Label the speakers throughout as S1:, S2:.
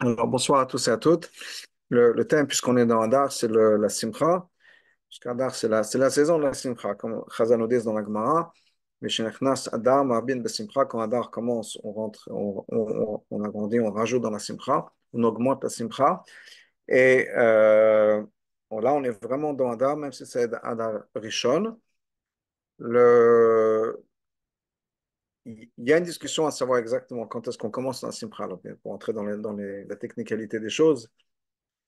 S1: Alors, bonsoir à tous et à toutes. Le thème, puisqu'on est dans Adar, c'est la Simcha. Puisqu'Adar, c'est la saison de la Simcha, comme Chazal nous dit dans la Gemara. Mishenechnas Adar Marbin Besimcha. Quand Adar commence, on rentre, on agrandit, on rajoute dans la Simcha, on augmente la Simcha. Et bon, là, on est vraiment dans Adar, même si c'est Adar Rishon. Le, il y a une discussion à savoir exactement quand est-ce qu'on commence dans la Simcha. Alors, pour entrer la technicalité des choses.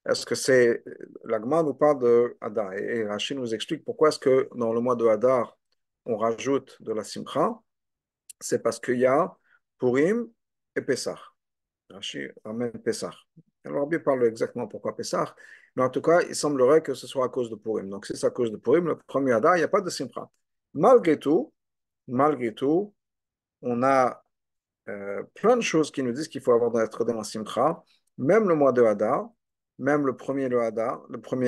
S1: Est-ce que c'est l'Agma nous parle de Hadar et Rachid nous explique pourquoi est-ce que dans le mois de Hadar on rajoute de la Simcha? C'est parce qu'il y a Purim et Pessah. Rachid ramène Pessah. Alors Rabbi parle exactement pourquoi Pessah, mais en tout cas il semblerait que ce soit à cause de Purim. Donc si c'est à cause de Purim, le premier Hadar, il n'y a pas de Simcha. Malgré tout, malgré tout, on a plein de choses qui nous disent qu'il faut être dans la Simcha, même le mois de Hadar, même le premier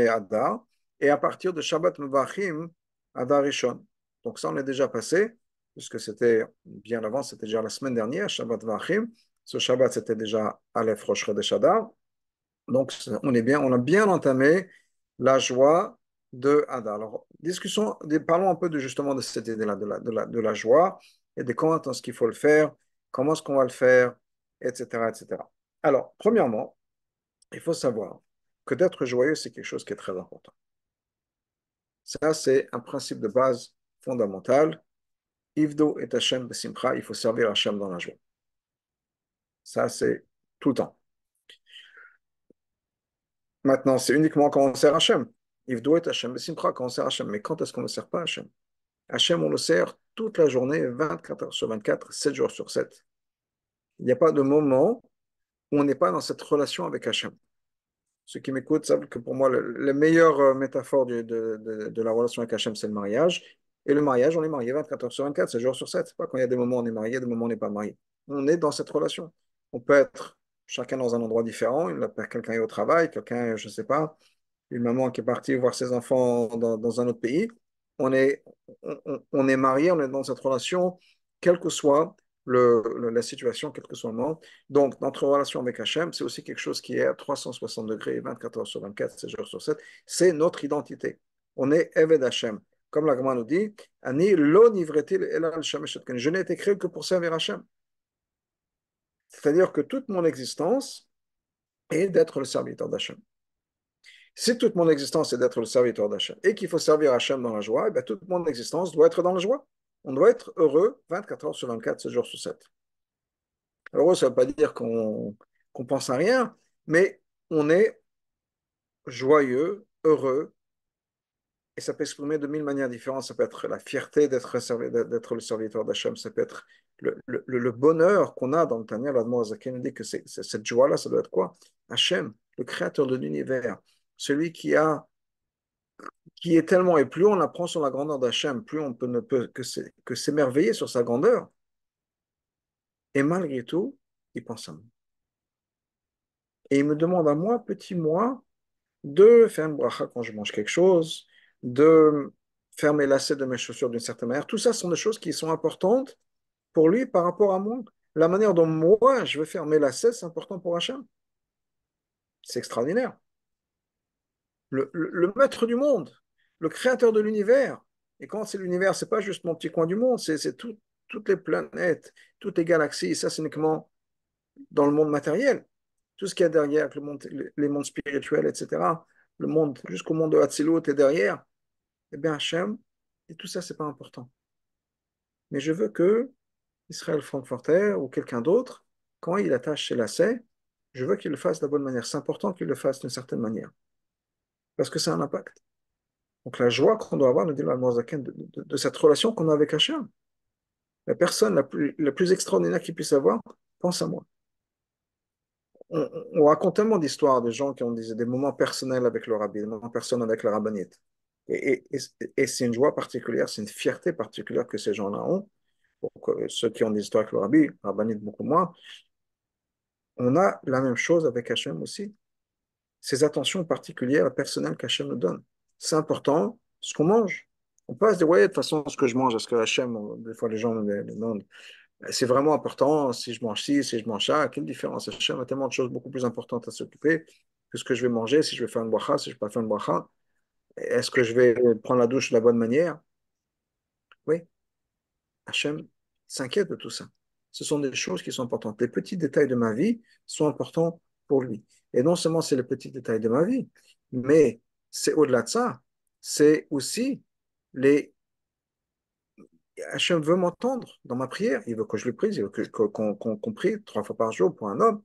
S1: Hadar, et à partir de Shabbat Mevachim, Hadar Rishon. Donc ça, on est déjà passé, puisque c'était bien avant, c'était déjà la semaine dernière, Shabbat Mevachim. Ce Shabbat, c'était déjà Aleph Rosh Chodesh Hadar. Donc on est bien, on a bien entamé la joie de Hadar. Alors, parlons un peu justement de cette idée-là, de la joie et de comment est-ce qu'il faut le faire, comment est-ce qu'on va le faire, etc., etc. Alors, premièrement, il faut savoir que d'être joyeux, c'est quelque chose qui est très important. Ça, c'est un principe de base fondamental. Ivdo et Hashem besimcha, il faut servir Hashem dans la joie. Ça, c'est tout le temps. Maintenant, c'est uniquement quand on sert Hashem. Ivdo et Hashem besimcha, quand on sert Hashem. Mais quand est-ce qu'on ne sert pas Hashem? Hachem, on le sert toute la journée, 24 heures sur 24, 7 jours sur 7. Il n'y a pas de moment où on n'est pas dans cette relation avec Hachem. Ceux qui m'écoutent savent que pour moi, la meilleure métaphore de la relation avec Hachem, c'est le mariage. Et le mariage, on est marié 24 heures sur 24, 7 jours sur 7. C'est pas quand il y a des moments où on est marié, des moments où on n'est pas marié. On est dans cette relation. On peut être chacun dans un endroit différent. Quelqu'un est au travail, quelqu'un, je ne sais pas, une maman qui est partie voir ses enfants dans un autre pays. On est, on est marié, on est dans cette relation, quelle que soit la situation, quel que soit le moment. Donc, notre relation avec Hachem, c'est aussi quelque chose qui est à 360 degrés, 24 heures sur 24, 7 jours sur 7. C'est notre identité. On est Eved Hachem. Comme la Gemara nous dit, Ani lo nivretil elal shameshet. Je n'ai été créé que pour servir Hachem. C'est-à-dire que toute mon existence est d'être le serviteur d'Hachem. Si toute mon existence est d'être le serviteur d'Hachem et qu'il faut servir Hachem dans la joie, eh bien, toute mon existence doit être dans la joie. On doit être heureux 24 heures sur 24, 7 jours sur 7. Heureux, ça ne veut pas dire qu'on pense à rien, mais on est joyeux, heureux, et ça peut s'exprimer de mille manières différentes. Ça peut être la fierté d'être le serviteur d'Hachem, ça peut être le bonheur qu'on a dans le Tanya. L'Admor Zaken nous dit que cette joie-là, ça doit être quoi? Hachem, le créateur de l'univers, celui qui est tellement, et plus on apprend sur la grandeur d'Hachem, plus ne peut que s'émerveiller sur sa grandeur. Et malgré tout, il pense à moi. Et il me demande à moi, petit moi, de faire une bracha quand je mange quelque chose, de faire mes lacets de mes chaussures d'une certaine manière. Tout ça sont des choses qui sont importantes pour lui par rapport à moi. La manière dont moi, je vais faire mes lacets, c'est important pour Hachem. C'est extraordinaire. Le maître du monde, le créateur de l'univers. Et quand c'est l'univers, c'est pas juste mon petit coin du monde, c'est toutes les planètes, toutes les galaxies. Ça, c'est uniquement dans le monde matériel. Tout ce qu'il y a derrière, les mondes spirituels, etc. Le monde, jusqu'au monde de Hatzilut est derrière. Eh bien, Hachem, et tout ça, c'est pas important. Mais je veux que Israël Frankfurter ou quelqu'un d'autre, quand il attache ses lacets, je veux qu'il le fasse de la bonne manière. C'est important qu'il le fasse d'une certaine manière. Parce que ça a un impact. Donc la joie qu'on doit avoir, nous dit l'Almorazaken, de cette relation qu'on a avec Hachem. La personne la plus extraordinaire qu'il puisse avoir, pense à moi. On raconte tellement d'histoires de gens qui ont des moments personnels avec le rabbi, des moments personnels avec la rabbinite. Et c'est une joie particulière, c'est une fierté particulière que ces gens-là ont. Donc, ceux qui ont des histoires avec le rabbi, rabbinite beaucoup moins, on a la même chose avec Hachem aussi. Ces attentions particulières, personnelles qu'Hachem nous donne. C'est important ce qu'on mange. On peut se dire, ouais, de toute façon, ce que je mange, est-ce que Hachem, des fois les gens me demandent, C'est vraiment important si je mange ci, si je mange ça, quelle différence? Hachem a tellement de choses beaucoup plus importantes à s'occuper que ce que je vais manger, si je vais faire une bracha, si je ne vais pas faire une bracha. Est-ce que je vais prendre la douche de la bonne manière? Oui, Hachem s'inquiète de tout ça. Ce sont des choses qui sont importantes. Les petits détails de ma vie sont importants pour lui. Et non seulement c'est les petits détails de ma vie, mais c'est au-delà de ça. C'est aussi les... Hachem veut m'entendre dans ma prière. Il veut que je le prie. Il veut qu'on prie 3 fois par jour pour un homme.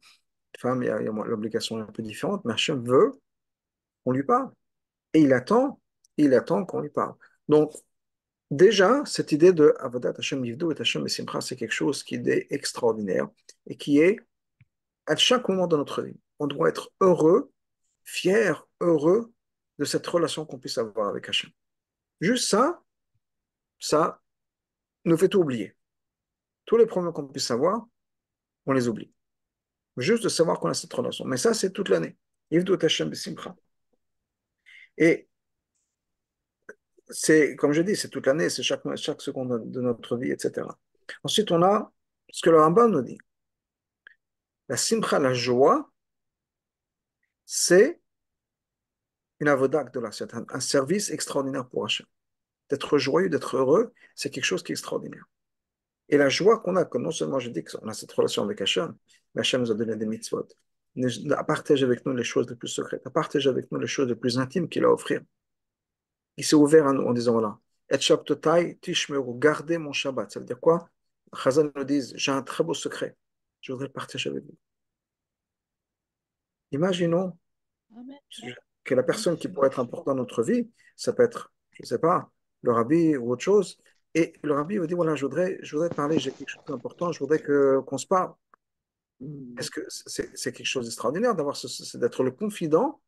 S1: Une femme, il y a l'obligation un peu différente, mais Hachem veut qu'on lui parle. Et il attend qu'on lui parle. Donc, déjà, cette idée de Avodat Hashem Yivdu et Hashem Besimcha, c'est quelque chose qui est extraordinaire et qui est à chaque moment de notre vie. On doit être heureux, fier, heureux de cette relation qu'on puisse avoir avec Hashem. Juste ça, ça nous fait tout oublier. Tous les problèmes qu'on puisse avoir, on les oublie. Juste de savoir qu'on a cette relation. Mais ça, c'est toute l'année. Yivdu et Hashem Besimcha. Et c'est, comme je dis, c'est toute l'année, c'est chaque seconde de notre vie, etc. Ensuite, on a ce que le Rambam nous dit. La simcha, la joie, c'est une avodak de la c'est un service extraordinaire pour Hachem. D'être joyeux, d'être heureux, c'est quelque chose qui est extraordinaire. Et la joie qu'on a, que non seulement je dis qu'on a cette relation avec Hachem, mais Hachem nous a donné des mitzvot, à partager avec nous les choses les plus secrètes, à partager avec nous les choses les plus intimes qu'il a à offrir. Il s'est ouvert à nous en disant voilà, et shabtotai tishmeru, gardez mon Shabbat. Ça veut dire quoi? Chazal nous dit j'ai un très beau secret, je voudrais le partager avec vous. Imaginons
S2: Amen.
S1: que la personne qui pourrait être importante dans notre vie, ça peut être, je ne sais pas, le rabbi ou autre chose, et le rabbi va dire voilà, je voudrais te parler, j'ai quelque chose d'important, je voudrais qu'on se parle. Est-ce que c'est quelque chose d'extraordinaire c'est d'être le confident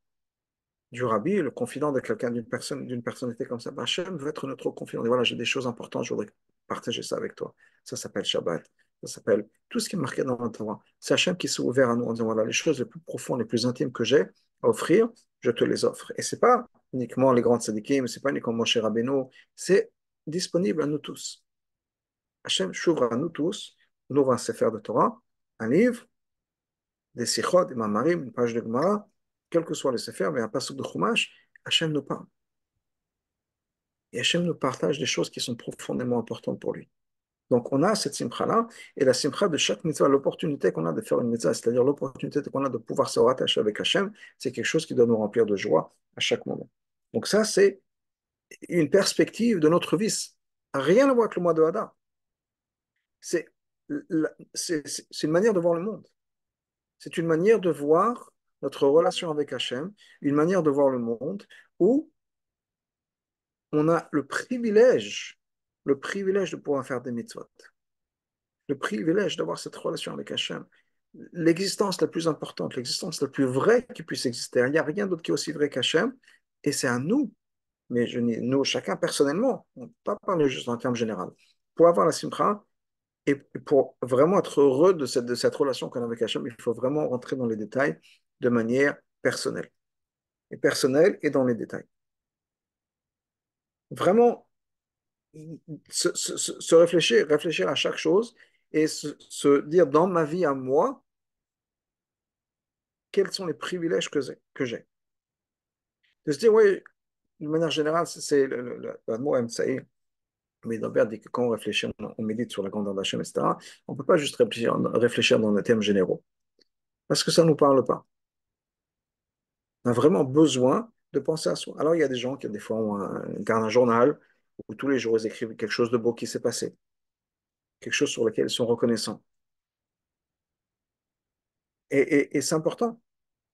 S1: du rabbi, le confident de quelqu'un, d'une personnalité comme ça? Ben, Hachem veut être notre confident. Et voilà, j'ai des choses importantes, je voudrais partager ça avec toi. Ça s'appelle Shabbat. Ça s'appelle tout ce qui est marqué dans la Torah. C'est Hachem qui s'est ouvert à nous en disant voilà, les choses les plus profondes, les plus intimes que j'ai à offrir, je te les offre. Et c'est pas uniquement les grands tzadikim, c'est pas uniquement Moshe Rabbeinu, c'est disponible à nous tous. Hachem s'ouvre à nous tous, on ouvre un sefer de Torah, un livre, des sikhot, des mamarim, une page de Gemara, quel que soit le sefer, mais un passage de Chumash, Hachem nous parle. Et Hachem nous partage des choses qui sont profondément importantes pour lui. Donc on a cette simcha-là, et la simcha de chaque mitzvah, l'opportunité qu'on a de faire une mitzvah, c'est-à-dire l'opportunité qu'on a de pouvoir se rattacher avec Hachem, c'est quelque chose qui doit nous remplir de joie à chaque moment. Donc ça, c'est une perspective de notre vie. Rien à voir avec le mois de Hadar. C'est c'est une manière de voir le monde. C'est une manière de voir notre relation avec Hachem, une manière de voir le monde où on a le privilège de pouvoir faire des mitzvot, le privilège d'avoir cette relation avec Hachem, l'existence la plus importante, l'existence la plus vraie qui puisse exister. Il n'y a rien d'autre qui est aussi vrai qu'Hachem, et c'est à nous, mais nous, chacun personnellement, on ne peut pas parler juste en termes généraux, pour avoir la simcha et pour vraiment être heureux de cette relation qu'on a avec Hachem, il faut vraiment rentrer dans les détails de manière personnelle. Et personnelle et dans les détails. Vraiment, se réfléchir à chaque chose et se dire dans ma vie à moi, quels sont les privilèges que j'ai. De se dire, oui, de manière générale, c'est le mot MCI, mais Dalbert dit que quand on réfléchit, on médite sur la grandeur d'Hachem, etc., on ne peut pas juste réfléchir dans les thèmes généraux, parce que ça ne nous parle pas. On a vraiment besoin de penser à soi. Alors, il y a des gens qui, des fois, gardent un journal où tous les jours, ils écrivent quelque chose de beau qui s'est passé, quelque chose sur lequel ils sont reconnaissants. Et c'est important.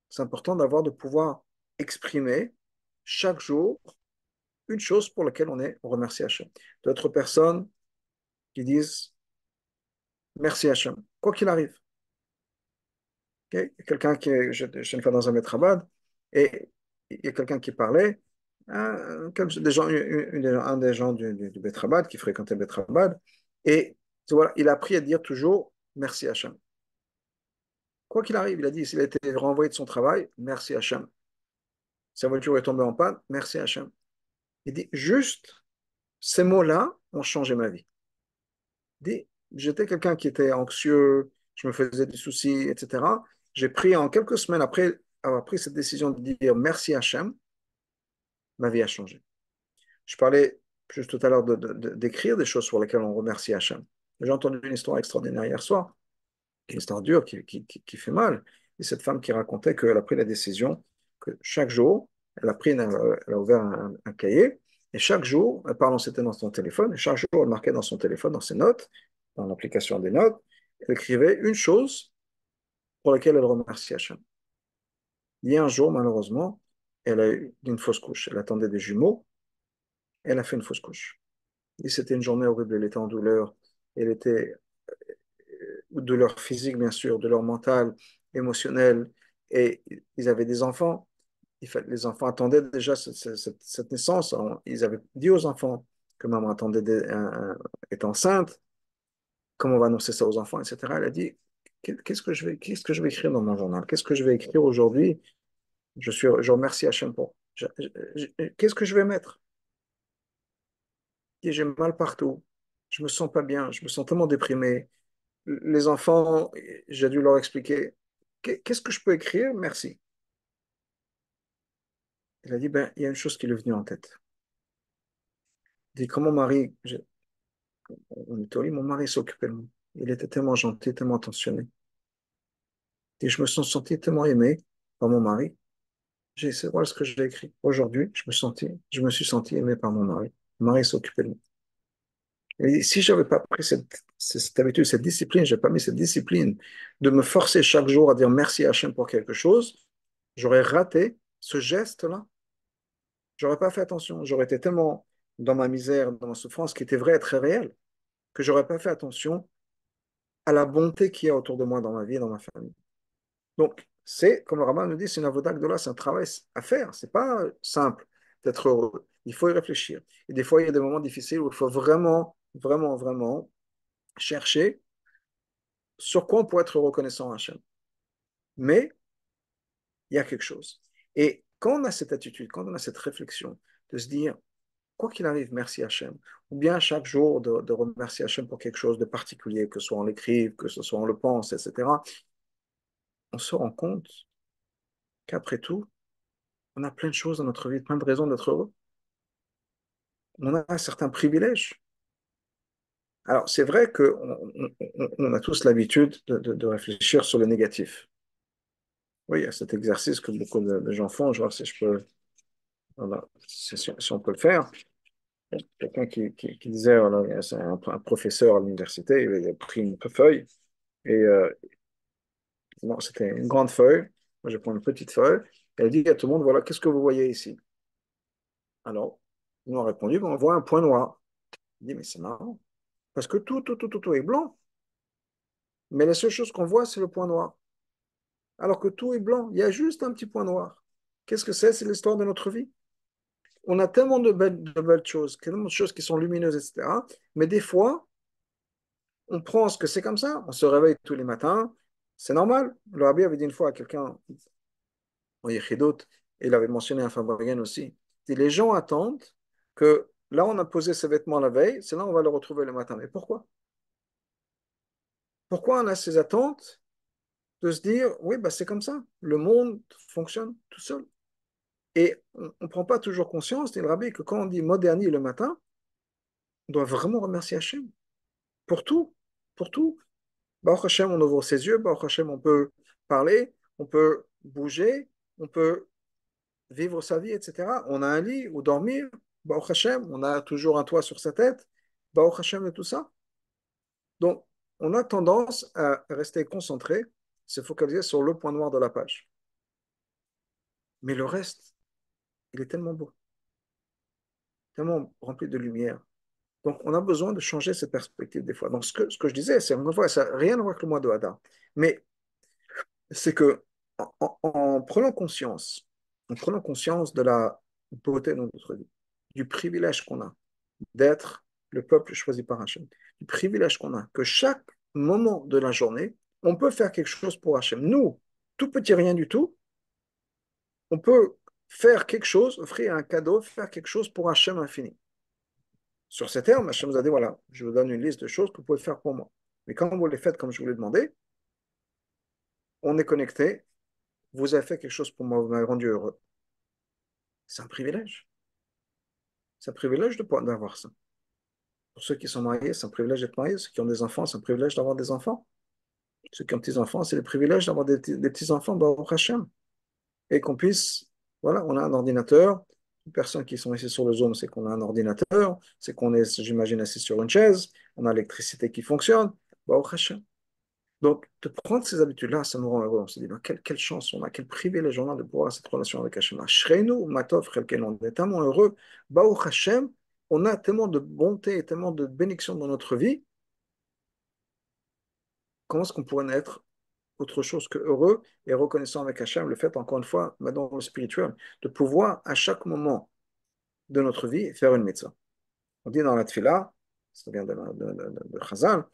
S1: C'est important de pouvoir exprimer chaque jour une chose pour laquelle on remercie Hachem. D'autres personnes qui disent merci Hachem, quoi qu'il arrive. Okay? Quelqu'un je une fois dans un Metrabad, et il y a quelqu'un qui parlait, comme des gens, un des gens du Betrabad qui fréquentait Betrabad, et voilà, il a appris à dire toujours merci Hachem. Quoi qu'il arrive, il a dit s'il a été renvoyé de son travail, merci Hachem. Sa voiture est tombée en panne, merci Hachem. Il dit juste ces mots-là ont changé ma vie. Il dit J'étais quelqu'un qui était anxieux, je me faisais des soucis, etc. J'ai pris en quelques semaines après avoir pris cette décision de dire merci Hachem, ma vie a changé. Je parlais juste tout à l'heure d'écrire des choses sur lesquelles on remercie Hachem. J'ai entendu une histoire extraordinaire hier soir, une histoire dure qui fait mal. Et cette femme qui racontait qu'elle a pris la décision que chaque jour, elle a ouvert un cahier, et chaque jour, elle parle, c'était dans son téléphone, et chaque jour, elle marquait dans son téléphone, dans ses notes, dans l'application des notes, elle écrivait une chose pour laquelle elle remercie Hachem. Il y a un jour, malheureusement, elle a eu une fausse couche. Elle attendait des jumeaux, elle a fait une fausse couche. Et c'était une journée horrible, elle était en douleur, elle était douleur physique, bien sûr, douleur mentale, émotionnelle, et ils avaient des enfants. Les enfants attendaient déjà cette naissance. Ils avaient dit aux enfants que maman attendait est enceinte, comment on va annoncer ça aux enfants, etc. Elle a dit, qu'est-ce que je vais écrire dans mon journal? Qu'est-ce que je vais écrire aujourd'hui? Je remercie Hachem pour. Qu'est-ce que je vais mettre? Et j'ai mal partout. Je me sens pas bien. Je me sens tellement déprimé. Les enfants, j'ai dû leur expliquer. Qu'est-ce que je peux écrire? Merci. Il a dit, ben, il y a une chose qui lui est venue en tête. Il dit, comment mon mari, on est au lit, mon mari s'occupait de moi. Il était tellement gentil, tellement attentionné. Et je me suis senti tellement aimé par mon mari. Voilà ce que j'ai écrit. Aujourd'hui, je me suis senti aimé par mon mari. Mon mari s'occupait de moi. Et si je n'avais pas pris cette habitude, cette discipline, je n'avais pas mis cette discipline de me forcer chaque jour à dire merci à Hachem pour quelque chose, j'aurais raté ce geste-là. J'aurais pas fait attention. J'aurais été tellement dans ma misère, dans ma souffrance, qui était vraie et très réelle, que j'aurais pas fait attention à la bonté qu'il y a autour de moi dans ma vie et dans ma famille. Donc, c'est, comme le rabbin nous dit, c'est une avoda gdola, c'est un travail à faire. C'est pas simple d'être heureux. Il faut y réfléchir. Et des fois, il y a des moments difficiles où il faut vraiment, vraiment, vraiment chercher sur quoi on pourrait être reconnaissant à Hachem. Mais il y a quelque chose. Et quand on a cette attitude, quand on a cette réflexion, de se dire, quoi qu'il arrive, merci Hachem, ou bien chaque jour de remercier Hachem pour quelque chose de particulier, que ce soit on l'écrive, que ce soit on le pense, etc., on se rend compte qu'après tout, on a plein de choses dans notre vie, plein de raisons d'être heureux. On a un certain privilège. Alors, c'est vrai qu'on a tous l'habitude de réfléchir sur le négatif. Oui, il y a cet exercice que beaucoup de gens font. Je vois si je peux, voilà, si on peut le faire. Quelqu'un qui disait, voilà, c'est un professeur à l'université, il a pris une feuille et non, c'était une grande feuille. Moi, je prends une petite feuille. Elle dit à tout le monde, voilà, qu'est-ce que vous voyez ici? Alors, ils m'ont répondu, ben, on voit un point noir. Je dis, mais c'est marrant. Parce que tout est blanc. Mais la seule chose qu'on voit, c'est le point noir. Alors que tout est blanc. Il y a juste un petit point noir. Qu'est-ce que c'est? C'est l'histoire de notre vie. On a tellement de belles choses, tellement de choses qui sont lumineuses, etc. Mais des fois, on pense que c'est comme ça. On se réveille tous les matins. C'est normal. Le rabbi avait dit une fois à quelqu'un, au Yechidot, il avait mentionné un Fabrien aussi. Et les gens attendent que là, on a posé ses vêtements la veille, c'est là on va le retrouver le matin. Mais pourquoi? Pourquoi on a ces attentes de se dire, oui, bah, c'est comme ça, le monde fonctionne tout seul. Et on ne prend pas toujours conscience, dit le rabbi, que quand on dit modernie le matin, on doit vraiment remercier Hachem pour tout, pour tout. Baruch Hashem, on ouvre ses yeux, Baruch Hashem, on peut parler, on peut bouger, on peut vivre sa vie, etc. On a un lit où dormir, Baruch Hashem, on a toujours un toit sur sa tête, Baruch Hashem et tout ça. Donc, on a tendance à rester concentré, se focaliser sur le point noir de la page. Mais le reste, il est tellement beau, tellement rempli de lumière. Donc, on a besoin de changer cette perspective des fois. Donc, ce que je disais, c'est, encore une fois, ça n'a rien à voir avec le mois de Hadar. Mais c'est que en prenant conscience de la beauté de notre vie, du privilège qu'on a d'être le peuple choisi par Hachem, du privilège qu'on a que chaque moment de la journée, on peut faire quelque chose pour Hachem. Nous, tout petit rien du tout, on peut faire quelque chose, offrir un cadeau, faire quelque chose pour Hachem infini. Sur ces termes, Hachem nous a dit, voilà, je vous donne une liste de choses que vous pouvez faire pour moi. Mais quand vous les faites comme je vous l'ai demandé, on est connecté, vous avez fait quelque chose pour moi, vous m'avez rendu heureux. C'est un privilège. C'est un privilège d'avoir ça. Pour ceux qui sont mariés, c'est un privilège d'être mariés. Ceux qui ont des enfants, c'est un privilège d'avoir des enfants. Ceux qui ont des petits-enfants, c'est le privilège d'avoir des petits-enfants, Baruch Hashem. Et qu'on puisse, voilà, on a un ordinateur. Les personnes qui sont ici sur le Zoom, c'est qu'on a un ordinateur, c'est qu'on est, j'imagine, assis sur une chaise, on a l'électricité qui fonctionne. Baruch Hashem. Donc, de prendre ces habitudes-là, ça nous rend heureux. On se dit, ben, quelle chance on a, quel privilège on a de pouvoir avoir cette relation avec Hachem. Shreinu, Matov, Chelken, on est tellement heureux. Baruch Hachem, on a tellement de bonté et tellement de bénédictions dans notre vie. Comment est-ce qu'on pourrait être autre chose que heureux et reconnaissant avec Hachem le fait, encore une fois, ben, dans le spirituel, de pouvoir, à chaque moment de notre vie, faire une mitzvah. On dit dans la Tfila, ça vient de Chazal,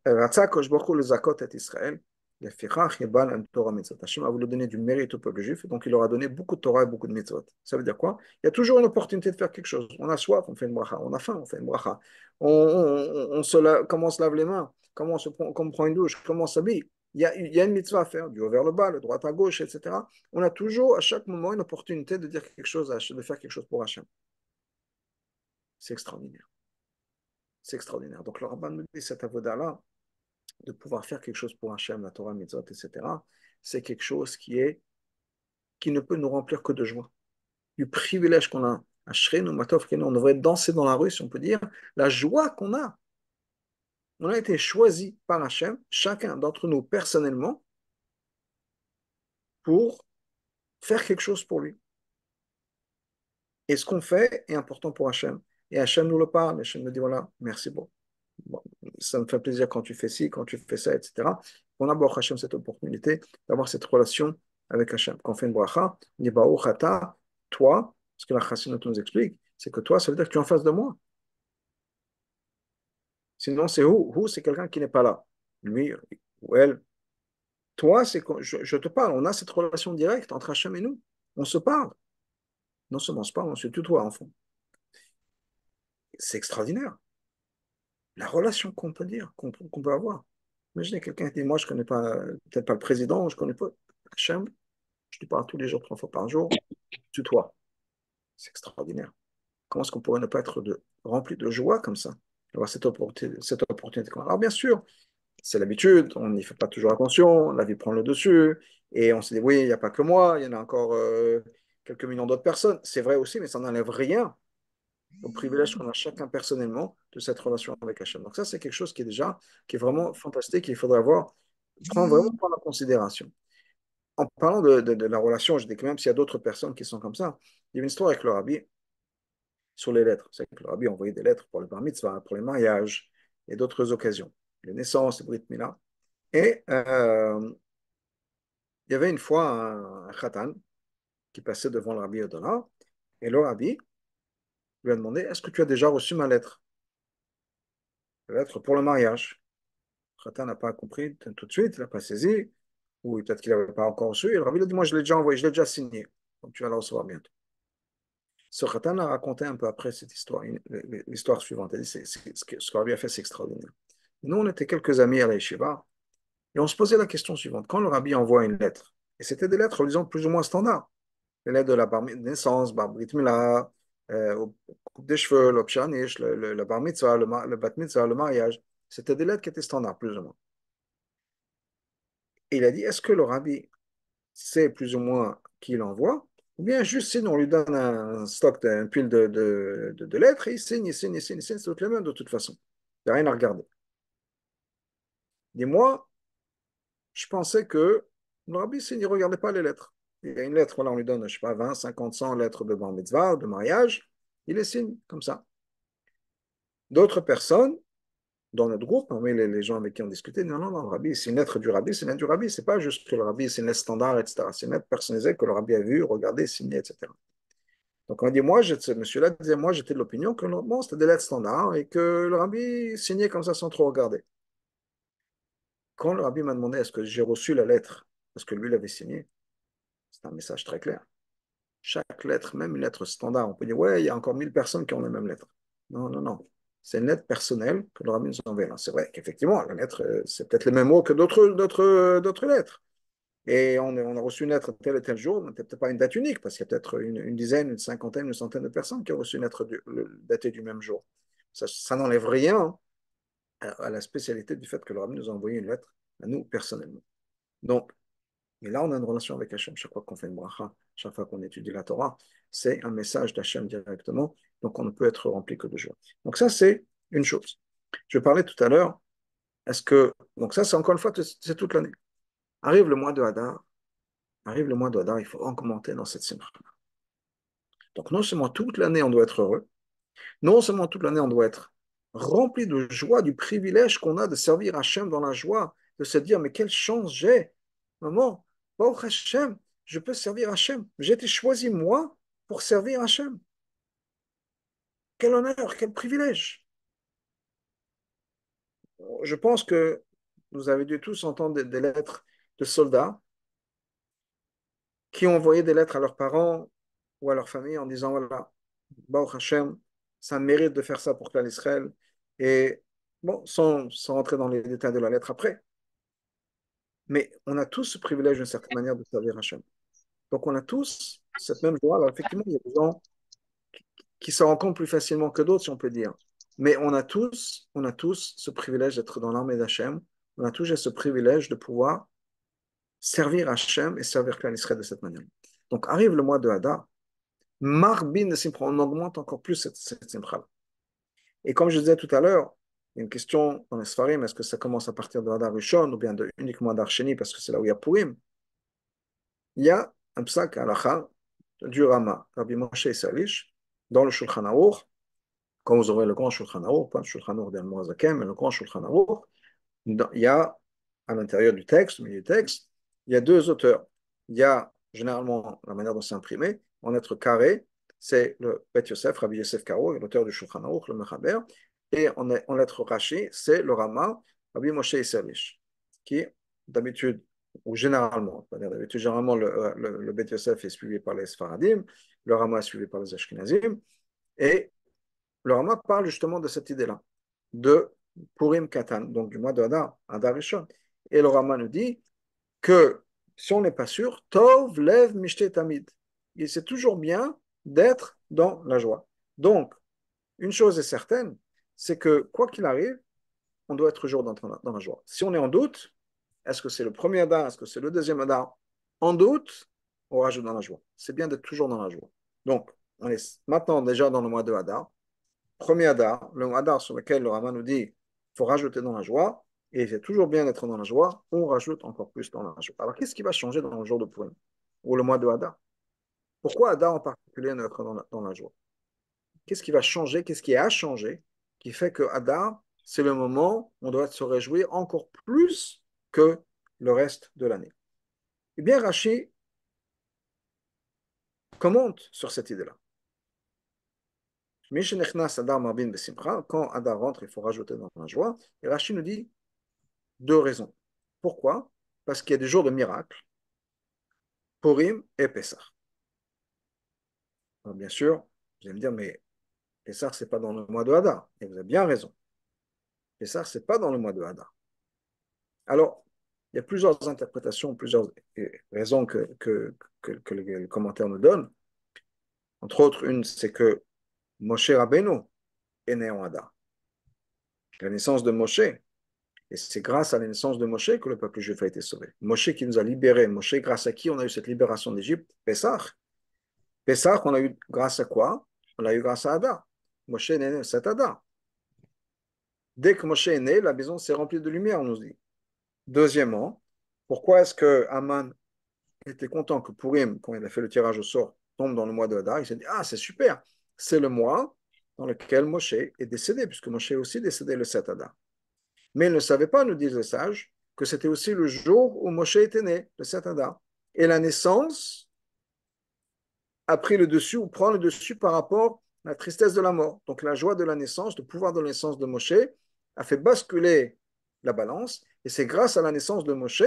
S1: רצה הקדוש ברוך הוא לזכות את ישראל, לפיכך יבא להם תורה מצוות. Hachem a voulu donner du mérite au peuple juif, donc il leur a donné beaucoup de Torah et beaucoup de mitzvot. Ça veut dire quoi? Il y a toujours une opportunité de faire quelque chose. On a soif, on fait une bracha. On a faim, on fait une bracha. Comment on se lave les mains, comment on prend une douche, comment on s'habille. Il y a une mitzvah à faire, du haut vers le bas, le droit à gauche, etc. On a toujours, à chaque moment, une opportunité de dire quelque chose, de faire quelque chose pour Hachem. C'est extraordinaire. C'est extraordinaire. Donc le rabbin nous dit cette avoda-là, de pouvoir faire quelque chose pour Hachem, la Torah, Mitzvot, etc., c'est quelque chose qui ne peut nous remplir que de joie. Du privilège qu'on a, Ashreinu Matov, on devrait danser dans la rue, si on peut dire, la joie qu'on a. On a été choisi par Hachem, chacun d'entre nous personnellement, pour faire quelque chose pour lui. Et ce qu'on fait est important pour Hachem. Et Hachem nous le parle, Hachem nous dit, voilà, merci beaucoup. Bon, ça me fait plaisir quand tu fais ci, quand tu fais ça, etc. On a, Baruch Hashem, cette opportunité d'avoir cette relation avec Hachem. Quand on fait une bracha, on dit Baruch Ata, toi, ce que la Chassidut nous explique, c'est que toi, ça veut dire que tu es en face de moi. Sinon, c'est où? Où, c'est quelqu'un qui n'est pas là. Lui ou elle. Toi, c'est quand je te parle. On a cette relation directe entre Hachem et nous. On se parle. Non seulement on se parle, on se tutoie, enfant. C'est extraordinaire. La relation qu'on peut dire, qu'on peut avoir. Imaginez quelqu'un qui dit, moi, je ne connais pas, peut-être pas le président, je ne connais pas Hachem, je lui parle tous les jours, 3 fois par jour, tutoie. C'est extraordinaire. Comment est-ce qu'on pourrait ne pas être rempli de joie comme ça, avoir cette opportunité. Alors bien sûr, c'est l'habitude, on n'y fait pas toujours attention, la vie prend le dessus, et on se dit, oui, il n'y a pas que moi, il y en a encore quelques millions d'autres personnes. C'est vrai aussi, mais ça n'enlève rien au privilège qu'on a chacun personnellement de cette relation avec Hachem. Donc ça, c'est quelque chose qui est vraiment fantastique et il faudrait prendre en considération. En parlant de la relation, je dis que même s'il y a d'autres personnes qui sont comme ça, il y a une histoire avec le rabbi sur les lettres. C'est que le rabbi envoyait des lettres pour le bar mitzvah, pour les mariages et d'autres occasions, les naissances, les brit mila. Et il y avait une fois un khatan qui passait devant le rabbi Odona et le rabbi lui a demandé, est-ce que tu as déjà reçu ma lettre? La lettre pour le mariage. Khatan n'a pas compris tout de suite, il n'a pas saisi, ou peut-être qu'il n'avait pas encore reçu. Et le rabbi lui a dit, moi je l'ai déjà envoyé, je l'ai déjà signé. Donc tu vas la recevoir bientôt. Ce Khatan a raconté un peu après cette histoire, l'histoire suivante. Elle dit, ce que le rabbi a fait, c'est extraordinaire. Nous, on était quelques amis à la yeshiva, et on se posait la question suivante. Quand le rabbi envoie une lettre, et c'était des lettres, disons, plus ou moins standards, les lettres de la naissance, bar brit mila, coupe des cheveux, l'opshanish, le bar mitzvah, le bat mitzvah, le mariage, c'était des lettres qui étaient standards, plus ou moins. Et il a dit, est-ce que le rabbi sait plus ou moins qui l'envoie, ou bien juste sinon on lui donne un stock, un pile de lettres, et il signe, il signe, il signe, il signe, c'est toutes les mêmes de toute façon. Il n'y a rien à regarder. Dis-moi, je pensais que le rabbi, il ne regardait pas les lettres. Il y a une lettre, voilà, on lui donne, je ne sais pas, 20, 50, 100 lettres de bar mitzvah, de mariage, il les signe comme ça. D'autres personnes, dans notre groupe, parmi les gens avec qui on discutait, non, non, non, le rabbi, c'est une lettre du rabbi, c'est une lettre du rabbi, c'est pas juste que le rabbi, c'est une lettre standard, etc. C'est une lettre personnalisée que le rabbi a vue, regardée, signée, etc. Donc on dit, moi, ce monsieur-là disait, moi, j'étais de l'opinion que bon, c'était des lettres standards et que le rabbi signait comme ça sans trop regarder. Quand le rabbi m'a demandé est-ce que j'ai reçu la lettre, parce que lui l'avait signée, c'est un message très clair. Chaque lettre, même une lettre standard, on peut dire, ouais, il y a encore 1000 personnes qui ont la même lettre. Non, non, non. C'est une lettre personnelle que le rabbin nous a envoyée. C'est vrai qu'effectivement, la lettre, c'est peut-être les mêmes mots que d'autres lettres. Et on a reçu une lettre tel et tel jour, mais peut-être pas une date unique, parce qu'il y a peut-être une dizaine, une cinquantaine, une centaine de personnes qui ont reçu une lettre datée du même jour. Ça n'enlève rien à la spécialité du fait que le rabbin nous a envoyé une lettre à nous personnellement. Donc, et là, on a une relation avec Hachem. Chaque fois qu'on fait une bracha, chaque fois qu'on étudie la Torah, c'est un message d'Hachem directement. Donc, on ne peut être rempli que de joie. Donc, ça, c'est une chose. Je parlais tout à l'heure, donc ça, c'est encore une fois, c'est toute l'année. Arrive le mois de Hadar, arrive le mois de Hadar, il faut augmenter dans cette simcha. Donc, non seulement toute l'année, on doit être heureux, non seulement toute l'année, on doit être rempli de joie, du privilège qu'on a de servir Hachem dans la joie, de se dire, mais quelle chance j'ai, maman, Baruch Hachem, je peux servir Hachem. J'ai été choisi, moi, pour servir Hachem. Quel honneur, quel privilège. Je pense que vous avez dû tous entendre des lettres de soldats qui ont envoyé des lettres à leurs parents ou à leur famille en disant, voilà, Baruch Hashem, ça mérite de faire ça pour Klal Israël. Et bon, sans rentrer dans les détails de la lettre après, mais on a tous ce privilège d'une certaine manière de servir Hachem. Donc on a tous cette même joie. Alors effectivement, il y a des gens qui s'en rendent compte plus facilement que d'autres, si on peut dire. Mais on a tous ce privilège d'être dans l'armée d'Hachem. On a tous ce privilège de pouvoir servir Hachem et servir Klal Israël de cette manière. Donc arrive le mois de Hadar, Marbin de Simcha, on augmente encore plus cette Simcha. Et comme je disais tout à l'heure, il y a une question dans les Sfarim, est-ce que ça commence à partir de Hadar Rishon ou bien uniquement Hadar Sheni parce que c'est là où il y a Purim? Il y a un psak halacha du Rama, Rabbi Moshe Salish, dans le Shulchan Aruch, quand vous aurez le grand Shulchan Aruch, pas le Shulchan Aruch d'El Moazakem, mais le grand Shulchan Aruch, il y a à l'intérieur du texte, au milieu du texte, il y a deux auteurs. Il y a généralement la manière dont c'est imprimé, en lettres carrées, c'est le Bet Yosef, Rabbi Yosef Karo, l'auteur du Shulchan Aruch, le Mechaber, et en lettres Rashi, c'est le Rama, Rabbi Moshe Salish, qui d'habitude, ou généralement, pas dire d'habitude, généralement le Bet Yosef est suivi par les Sfaradim, le Rama est suivi par les Ashkenazim, et le Rama parle justement de cette idée-là, de Purim Katan, donc du mois de Hadar, Hadar Rishon. Et le Rama nous dit que si on n'est pas sûr, Tov lev mishte tamid. Et c'est toujours bien d'être dans la joie. Donc, une chose est certaine, c'est que quoi qu'il arrive, on doit être toujours dans la joie. Si on est en doute, est-ce que c'est le premier Hadar, est-ce que c'est le deuxième Hadar? En doute, on rajoute dans la joie. C'est bien d'être toujours dans la joie. Donc, on est maintenant déjà dans le mois de Hadar. Premier Hadar, le Hadar sur lequel le Rama nous dit qu'il faut rajouter dans la joie, et c'est toujours bien d'être dans la joie, on rajoute encore plus dans la joie. Alors qu'est-ce qui va changer dans le jour de Purim ou le mois de Hadar? Pourquoi Hadar en particulier doit être dans la joie? Qu'est-ce qui va changer? Qu'est-ce qui a changé qui fait que Hadar, c'est le moment où on doit se réjouir encore plus que le reste de l'année? Eh bien, Rashi commente sur cette idée-là. Quand Hadar rentre, il faut rajouter dans la joie. Et Rashi nous dit deux raisons. Pourquoi? Parce qu'il y a des jours de miracle, Purim et Pessah. Alors, bien sûr, vous allez me dire, mais Pessah, c'est pas dans le mois de Hadar. Et vous avez bien raison. Pessah, c'est pas dans le mois de Hadar. Alors, il y a plusieurs interprétations, plusieurs raisons que le commentaire nous donne. Entre autres, une, c'est que Moshe Rabbeinu est né en Hadar. La naissance de Moshe, et c'est grâce à la naissance de Moshe que le peuple juif a été sauvé. Moshe qui nous a libérés, Moshe grâce à qui on a eu cette libération d'Égypte, Pessah. Pessah, on a eu grâce à quoi? On l'a eu grâce à Hadar. Moshe est né le 7 Hadar. Dès que Moshe est né, la maison s'est remplie de lumière, on nous dit. Deuxièmement, pourquoi est-ce que Aman était content que Purim, quand il a fait le tirage au sort, tombe dans le mois de Hadar? Il s'est dit, ah, c'est super, c'est le mois dans lequel Moshe est décédé, puisque Moshe est aussi décédé le 7 Hadar. Mais il ne savait pas, nous disent les sages, que c'était aussi le jour où Moshe était né, le 7 Hadar. Et la naissance a pris le dessus ou prend le dessus par rapport à la tristesse de la mort. Donc la joie de la naissance, le pouvoir de la naissance de Moshe a fait basculer la balance et c'est grâce à la naissance de Moshe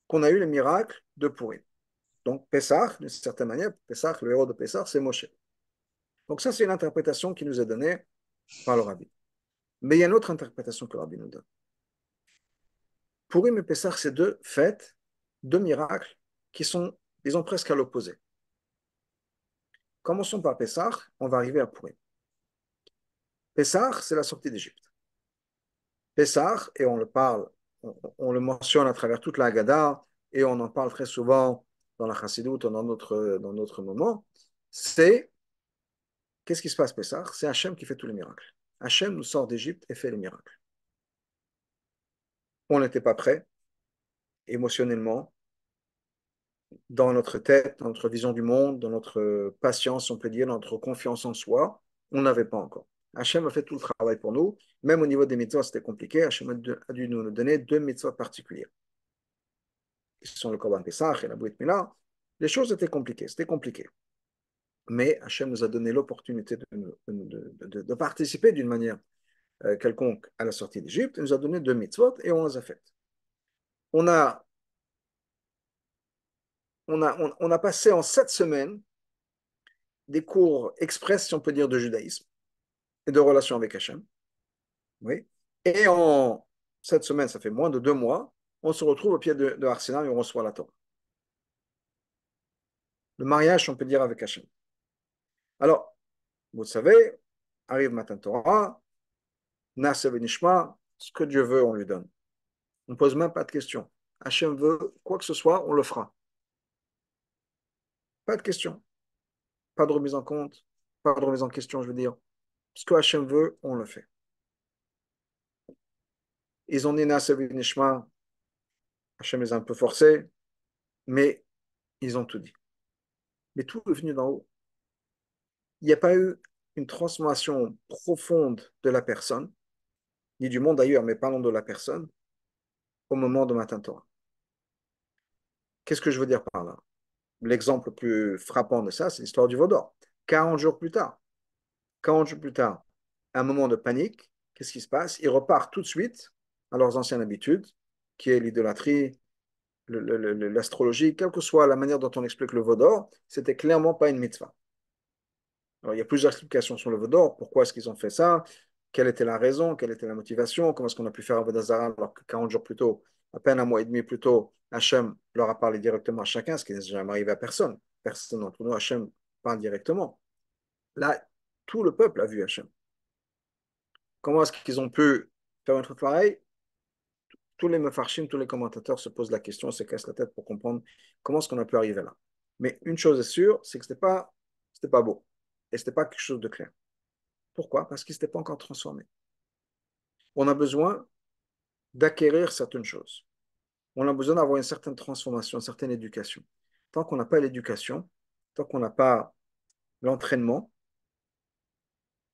S1: qu'on a eu le miracle de Purim. Donc Pessah, d'une certaine manière, Pessah, le héros de Pessah, c'est Moshe. Donc ça, c'est une interprétation qui nous est donnée par le Rabbi. Mais il y a une autre interprétation que le Rabbi nous donne. Purim et Pessah, c'est deux fêtes, deux miracles qui sont, disons, presque à l'opposé. Commençons par Pessah, on va arriver à Purim. Pessah, c'est la sortie d'Égypte. Pessah, et on le parle, on le mentionne à travers toute la Haggadah, et on en parle très souvent dans la Chassidoute ou dans d'autres moments, c'est, qu'est-ce qui se passe Pessah? C'est Hachem qui fait tous les miracles. Hachem nous sort d'Égypte et fait les miracles. On n'était pas prêt, émotionnellement, dans notre tête, dans notre vision du monde, dans notre patience, on peut dire, dans notre confiance en soi, on n'avait pas encore. Hachem a fait tout le travail pour nous. Même au niveau des mitzvot, c'était compliqué. Hachem a dû nous donner deux mitzvot particuliers, qui sont le Korban Pesach et la Brit Mila. Les choses étaient compliquées, c'était compliqué. Mais Hachem nous a donné l'opportunité de participer d'une manière quelconque à la sortie d'Égypte. Il nous a donné deux mitzvot et on les a faites. On a, on a passé en 7 semaines des cours express, si on peut dire, de judaïsme et de relation avec Hachem. Oui. Et en 7 semaines, ça fait moins de 2 mois, on se retrouve au pied de Arsenal et on reçoit la Torah. Le mariage, on peut dire, avec Hachem. Alors, vous savez, arrive Matan Torah, Nasa Benishma, ce que Dieu veut, on lui donne. On ne pose même pas de questions. Hachem veut quoi que ce soit, on le fera. Pas de questions, pas de remise en compte, pas de remise en question, je veux dire. Ce que Hachem veut, on le fait. Ils ont dit Nasa Benishma, Hachem les a un peu forcés, mais ils ont tout dit. Mais tout est venu d'en haut. Il n'y a pas eu une transformation profonde de la personne, ni du monde d'ailleurs, mais parlons de la personne, au moment de Matan Torah. Qu'est-ce que je veux dire par là? L'exemple le plus frappant de ça, c'est l'histoire du veau d'or. 40 jours plus tard, 40 jours plus tard, un moment de panique, qu'est-ce qui se passe? Ils repartent tout de suite à leurs anciennes habitudes, qui est l'idolâtrie, l'astrologie, quelle que soit la manière dont on explique le veau d'or, c'était clairement pas une mitzvah. Alors, il y a plusieurs explications sur le veau d'or. Pourquoi est-ce qu'ils ont fait ça? Quelle était la raison? Quelle était la motivation? Comment est-ce qu'on a pu faire un Avodah Zarah alors que 40 jours plus tôt, à peine un mois et demi plus tôt, Hachem leur a parlé directement à chacun, ce qui n'est jamais arrivé à personne. Personne d'entre nous, Hachem parle directement. Là, tout le peuple a vu Hachem. Comment est-ce qu'ils ont pu faire un truc pareil? Tous les mefarshim, tous les commentateurs se posent la question, se cassent la tête pour comprendre comment est-ce qu'on a pu arriver là. Mais une chose est sûre, c'est que c'était pas beau. Et c'était pas quelque chose de clair. Pourquoi? Parce qu'il ne s'était pas encore transformé. On a besoin d'acquérir certaines choses. On a besoin d'avoir une certaine transformation, une certaine éducation. Tant qu'on n'a pas l'éducation, tant qu'on n'a pas l'entraînement,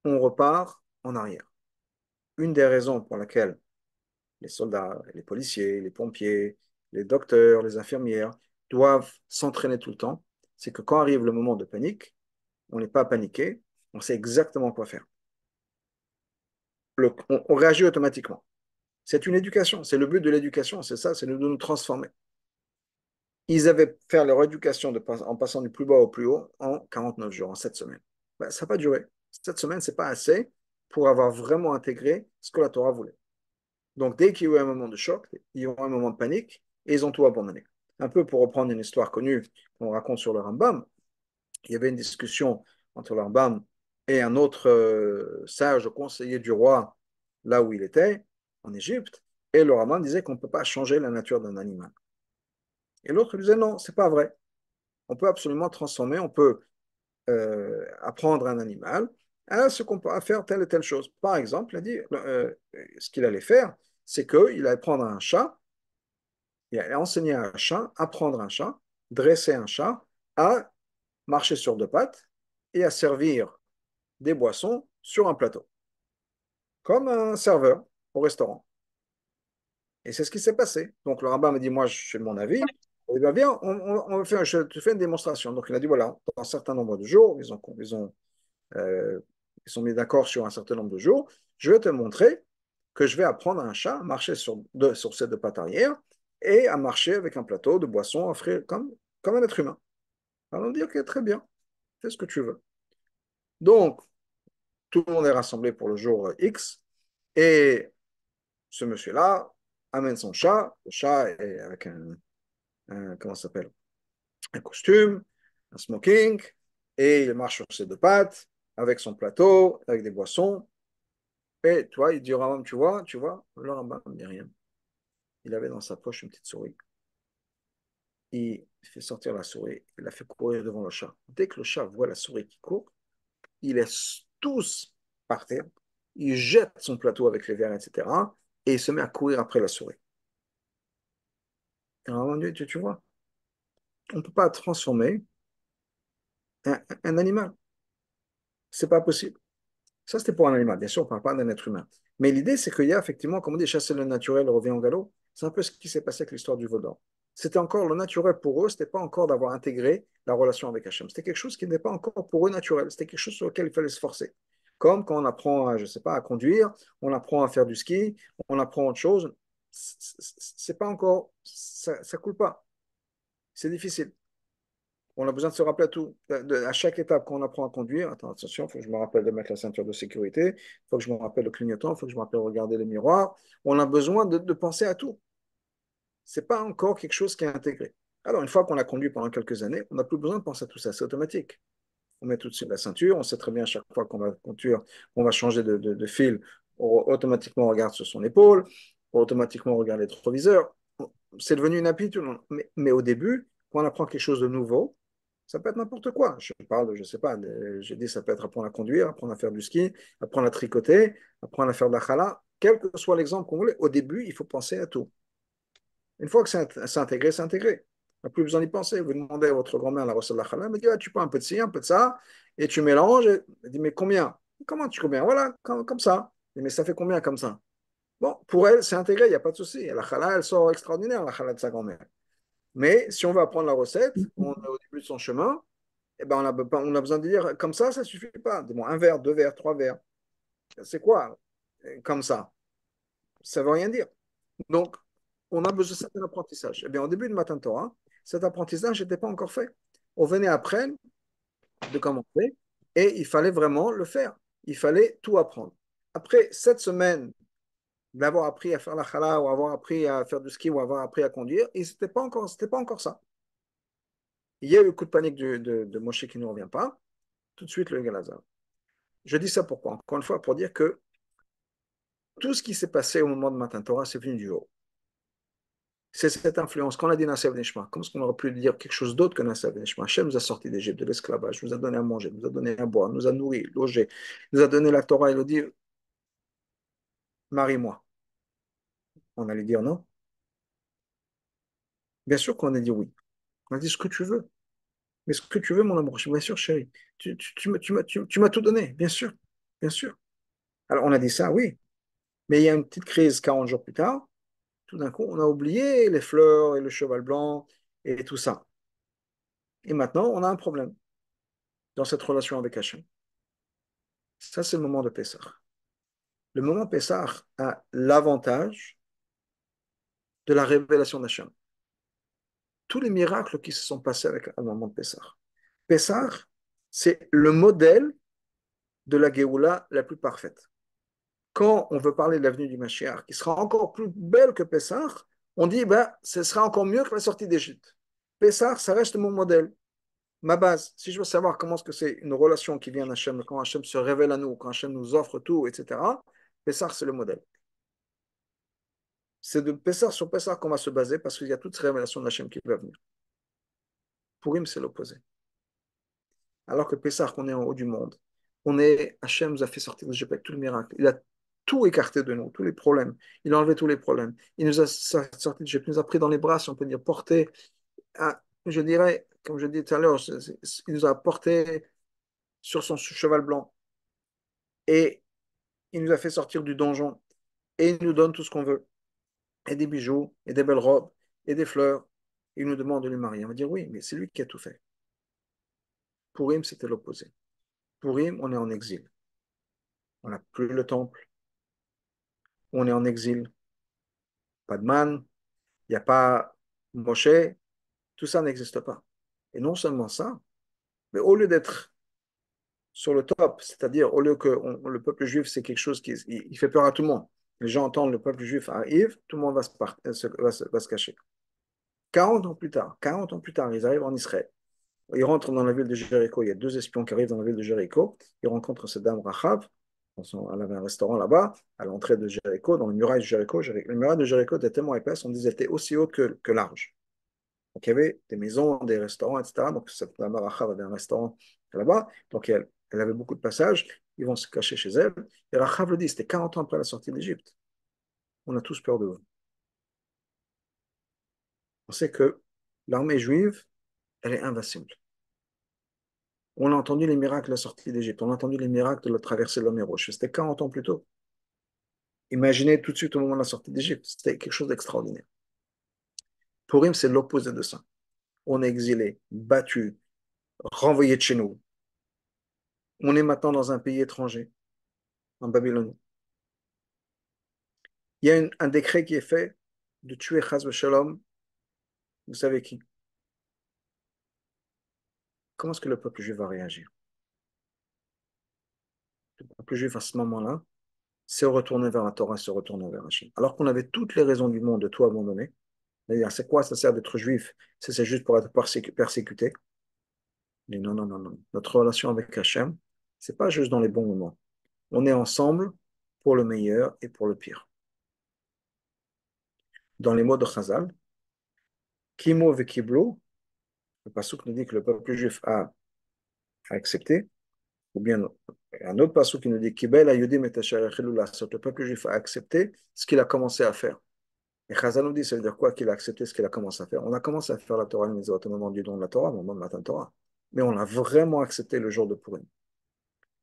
S1: on repart en arrière. Une des raisons pour laquelle les soldats, les policiers, les pompiers, les docteurs, les infirmières doivent s'entraîner tout le temps, c'est que quand arrive le moment de panique, on n'est pas paniqué, on sait exactement quoi faire. On réagit automatiquement. C'est une éducation, c'est le but de l'éducation, c'est ça, c'est de nous transformer. Ils avaient fait leur éducation en passant du plus bas au plus haut en 49 jours, en 7 semaines. Ben, ça n'a pas duré. 7 semaines, ce n'est pas assez pour avoir vraiment intégré ce que la Torah voulait. Donc, dès qu'il y a eu un moment de choc, il y a eu un moment de panique, et ils ont tout abandonné. Un peu pour reprendre une histoire connue qu'on raconte sur le Rambam, il y avait une discussion entre le Rambam et un autre sage conseiller du roi, là où il était, en Égypte, et le Rambam disait qu'on ne peut pas changer la nature d'un animal. Et l'autre disait non, c'est pas vrai. On peut absolument transformer, on peut apprendre à un animal à faire telle et telle chose. Par exemple, il a dit, ce qu'il allait faire, c'est qu'il allait prendre un chat, il allait enseigner à un chat, apprendre un chat, dresser un chat, à marcher sur deux pattes et à servir des boissons sur un plateau, comme un serveur au restaurant. Et c'est ce qui s'est passé. Donc le rabbin m'a dit, moi, je suis de mon avis. Eh bien, viens, je te fais une démonstration. Donc il a dit, voilà, dans un certain nombre de jours, ils sont mis d'accord sur un certain nombre de jours, je vais te montrer que je vais apprendre à un chat à marcher sur ses deux pattes arrière et à marcher avec un plateau de boissons offrir comme un être humain. Alors on dit, ok, très bien, fais ce que tu veux. Donc, Tout le monde est rassemblé pour le jour X. Et ce monsieur-là amène son chat. Le chat est avec comment ça s'appelle? Un costume, un smoking. Et il marche sur ses deux pattes, avec son plateau, avec des boissons. Et toi, il dit au Rambam, tu vois, le Rambam ne dit rien. Il avait dans sa poche une petite souris. Il fait sortir la souris, il la fait courir devant le chat. Dès que le chat voit la souris qui court, il laisse tous par terre, il jette son plateau avec les verres, etc. Et il se met à courir après la souris. Et à un moment donné, tu vois, on ne peut pas transformer un animal. C'est pas possible. Ça, c'était pour un animal. Bien sûr, on ne parle pas d'un être humain. Mais l'idée, c'est qu'il y a effectivement, comme on dit, chasser le naturel revient au galop. C'est un peu ce qui s'est passé avec l'histoire du Vaudan. C'était encore le naturel pour eux, c'était pas encore d'avoir intégré la relation avec Hachem. C'était quelque chose qui n'était pas encore pour eux naturel. C'était quelque chose sur lequel il fallait se forcer. Comme quand on apprend, je sais pas, à conduire, on apprend à faire du ski, on apprend autre chose. C'est pas encore, ça coule pas. C'est difficile. On a besoin de se rappeler à tout, à chaque étape quand on apprend à conduire. Attends, attention, il faut que je me rappelle de mettre la ceinture de sécurité, il faut que je me rappelle le clignotant, il faut que je me rappelle de regarder les miroirs. On a besoin de penser à tout. C'est pas encore quelque chose qui est intégré. Alors, une fois qu'on a conduit pendant quelques années, on n'a plus besoin de penser à tout ça, c'est automatique. On met tout de suite la ceinture, on sait très bien à chaque fois qu'on va conduire, on va changer de fil, automatiquement on regarde sur son épaule, automatiquement on regarde les rétroviseurs. C'est devenu une habitude. Mais au début, quand on apprend quelque chose de nouveau, ça peut être n'importe quoi. Je parle, je sais pas, j'ai dit ça peut être apprendre à conduire, apprendre à faire du ski, apprendre à tricoter, apprendre à faire de la chala. Quel que soit l'exemple qu'on voulait, au début, il faut penser à tout. Une fois que c'est intégré, c'est intégré. On n'a plus besoin d'y penser. Vous demandez à votre grand-mère la recette de la challah, elle me dit, ah, tu prends un peu de ci, un peu de ça, et tu mélanges. Elle dit, mais combien? Comment tu combien? Voilà, comme ça. Elle dit, mais ça fait combien comme ça? Bon, pour elle, c'est intégré, il n'y a pas de souci. La challah, elle sort extraordinaire, la challah de sa grand-mère. Mais si on veut apprendre la recette, on est au début de son chemin, eh ben on a besoin de dire, comme ça ne suffit pas. Dis-moi, un verre, deux verres, trois verres. C'est quoi? Comme ça. Ça ne veut rien dire. Donc, on a besoin de certain apprentissage. Eh bien, au début de Matan Torah, cet apprentissage n'était pas encore fait. On venait après de commencer et il fallait vraiment le faire. Il fallait tout apprendre. Après 7 semaines d'avoir appris à faire la chala ou avoir appris à faire du ski ou avoir appris à conduire, et c'était pas encore ça. Il y a eu le coup de panique de Moshe qui ne revient pas. Tout de suite, le Galazar. Je dis ça pourquoi? Encore une fois, pour dire que tout ce qui s'est passé au moment de Matan Torah, c'est venu du haut. C'est cette influence. Quand on a dit Nasser Nishma, comment est-ce qu'on aurait pu dire quelque chose d'autre que Nasser Nishma? Hachem nous a sortis d'Égypte, de l'esclavage, nous a donné à manger, nous a donné à boire, nous a nourris, logé, nous a donné la Torah. Il nous dit, marie-moi. On allait dire non. Bien sûr qu'on a dit oui. On a dit ce que tu veux. Mais ce que tu veux, mon amour, bien sûr, chérie. Tu m'as tout donné, bien sûr. Bien sûr. Alors on a dit ça, oui. Mais il y a une petite crise 40 jours plus tard. Tout d'un coup, on a oublié les fleurs et le cheval blanc et tout ça. Et maintenant, on a un problème dans cette relation avec Hachem. Ça, c'est le moment de Pessah. Le moment Pessah a l'avantage de la révélation d'Hachem. Tous les miracles qui se sont passés avec le moment de Pessah. Pessah, c'est le modèle de la Géoula la plus parfaite. Quand on veut parler de l'avenue du Mashiach, qui sera encore plus belle que Pessah, on dit, ben, ce sera encore mieux que la sortie d'Égypte. Pessah, ça reste mon modèle, ma base. Si je veux savoir comment est-ce que c'est une relation qui vient d'Hachem, quand Hachem se révèle à nous, quand Hachem nous offre tout, etc., Pessah, c'est le modèle. C'est de Pessah sur Pessah qu'on va se baser parce qu'il y a toute cette révélation d'Hachem qui va venir. Purim, c'est l'opposé. Alors que Pessah, qu'on est en haut du monde, Hachem nous a fait sortir de l'Égypte avec tous les miracles. Il a tout écarté de nous, tous les problèmes. Il a enlevé tous les problèmes. Il nous a sorti de l'Égypte, il nous a pris dans les bras, si on peut dire, porté, je dirais, comme je disais tout à l'heure, il nous a porté sur son cheval blanc et il nous a fait sortir du donjon et il nous donne tout ce qu'on veut, et des bijoux, et des belles robes, et des fleurs. Il nous demande de lui marier. On va dire oui, mais c'est lui qui a tout fait. Purim, c'était l'opposé. Purim, on est en exil. On n'a plus le temple, on est en exil. Pas de manne, il n'y a pas Moshe, tout ça n'existe pas. Et non seulement ça, mais au lieu d'être sur le top, c'est-à-dire au lieu que le peuple juif, c'est quelque chose qui il fait peur à tout le monde. Les gens entendent le peuple juif arrive, tout le monde va se cacher. 40 ans plus tard, ils arrivent en Israël. Ils rentrent dans la ville de Jéricho. Il y a deux espions qui arrivent dans la ville de Jéricho. Ils rencontrent cette dame Rahab. Elle avait un restaurant là-bas, à l'entrée de Jéricho, dans les murailles de Jéricho. Les murailles de Jéricho étaient tellement épaisses, on disait qu'elles étaient aussi hautes que larges. Donc il y avait des maisons, des restaurants, etc. Donc cette dame Rahab avait un restaurant là-bas. Donc elle avait beaucoup de passages. Ils vont se cacher chez elle. Et Rahab le dit, c'était 40 ans après la sortie d'Égypte. On a tous peur de vous. On sait que l'armée juive, elle est invincible. On a entendu les miracles de la sortie d'Égypte, on a entendu les miracles de la traversée de la mer Rouge. C'était 40 ans plus tôt. Imaginez tout de suite au moment de la sortie d'Égypte. C'était quelque chose d'extraordinaire. Purim, c'est l'opposé de ça. On est exilé, battu, renvoyé de chez nous. On est maintenant dans un pays étranger, en Babylone. Il y a un décret qui est fait de tuer Chaz Shalom. Vous savez qui? Comment est-ce que le peuple juif va réagir? Le peuple juif, à ce moment-là, s'est retourné vers la Torah, s'est retourné vers Hachem. Alors qu'on avait toutes les raisons du monde de tout abandonner. C'est-à-dire, c'est quoi ça sert d'être juif? C'est juste pour être persécuté. Mais non, non, non, non. Notre relation avec Hachem, c'est pas juste dans les bons moments. On est ensemble pour le meilleur et pour le pire. Dans les mots de Chazal, Kimo vekiblo, le pasuk nous dit que le peuple juif a accepté, ou bien un autre pasuk qui nous dit Kibel ayudim et le peuple juif a accepté ce qu'il a commencé à faire. Et Chazal nous dit, ça veut dire quoi qu'il a accepté ce qu'il a commencé à faire? On a commencé à faire la Torah, au moment du don de la Torah, au moment de Matan Torah. Mais on a vraiment accepté le jour de Purim.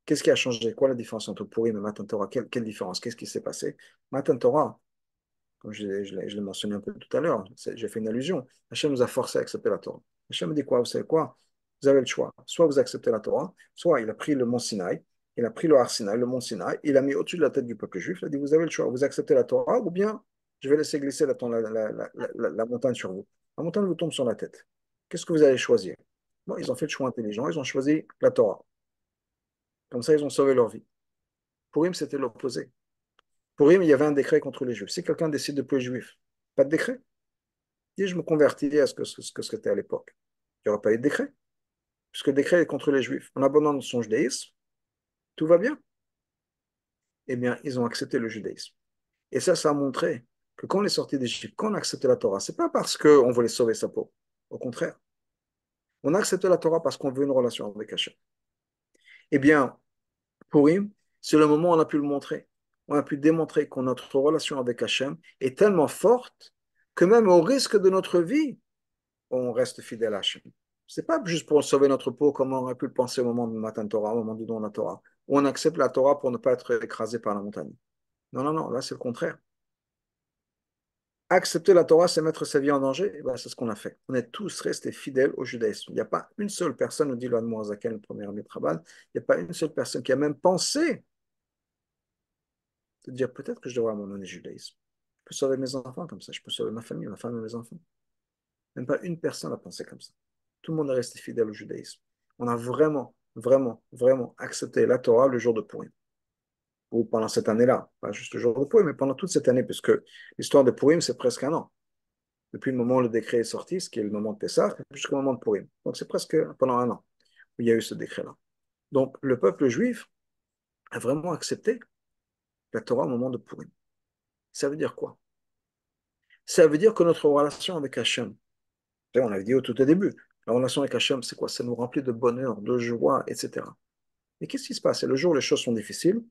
S1: Qu'est-ce qui a changé? Quoi la différence entre Purim et Matan Torah? Quelle différence? Qu'est-ce qui s'est passé? Matan Torah, comme je l'ai mentionné un peu tout à l'heure, j'ai fait une allusion. Hachem nous a forcé à accepter la Torah. Hachem me dit quoi? Vous savez quoi? Vous avez le choix. Soit vous acceptez la Torah, soit il a pris le mont Sinaï, il a pris le Har Sinaï, le mont Sinaï, il a mis au-dessus de la tête du peuple juif. Il a dit, vous avez le choix. Vous acceptez la Torah, ou bien je vais laisser glisser la montagne sur vous. La montagne vous tombe sur la tête. Qu'est-ce que vous allez choisir? Bon, ils ont fait le choix intelligent, ils ont choisi la Torah. Comme ça, ils ont sauvé leur vie. Pour eux, c'était l'opposé. Pour eux, il y avait un décret contre les Juifs. Si quelqu'un décide de plus être juif, pas de décret. Si je me convertis à ce que c'était à l'époque, il n'y aura pas eu de décret. Puisque le décret est contre les Juifs. On abandonne son judaïsme, tout va bien. Eh bien, ils ont accepté le judaïsme. Et ça a montré que quand on est sorti d'Égypte, quand on a accepté la Torah, ce n'est pas parce qu'on voulait sauver sa peau. Au contraire, on a accepté la Torah parce qu'on veut une relation avec Hachem. Eh bien, Purim, c'est le moment où on a pu le montrer. On a pu démontrer que notre relation avec Hachem est tellement forte que même au risque de notre vie, on reste fidèle à Hachem. C'est pas juste pour sauver notre peau comme on aurait pu le penser au moment du Matan Torah, au moment du don de la Torah, où on accepte la Torah pour ne pas être écrasé par la montagne. Non, non, non, là c'est le contraire. Accepter la Torah, c'est mettre sa vie en danger, et ben, c'est ce qu'on a fait. On est tous restés fidèles au judaïsme. Il n'y a pas une seule personne, nous dit Loan Mourazaken, le premier ami de Rabbin, il n'y a pas une seule personne qui a même pensé de dire peut-être que je devrais abandonner le judaïsme. Je peux sauver mes enfants comme ça, je peux sauver ma famille, ma femme et mes enfants. Même pas une personne n'a pensé comme ça. Tout le monde est resté fidèle au judaïsme. On a vraiment, vraiment, vraiment accepté la Torah le jour de Purim. Ou pendant cette année-là. Pas juste le jour de Purim, mais pendant toute cette année, puisque l'histoire de Purim, c'est presque un an. Depuis le moment où le décret est sorti, ce qui est le moment de Pessah, jusqu'au moment de Purim. Donc c'est presque pendant un an où il y a eu ce décret-là. Donc le peuple juif a vraiment accepté la Torah au moment de Purim. Ça veut dire quoi? Ça veut dire que notre relation avec Hachem, on l'avait dit au tout au début, la relation avec Hachem, c'est quoi? Ça nous remplit de bonheur, de joie, etc. Mais qu'est-ce qui se passe? Et le jour où les choses sont difficiles,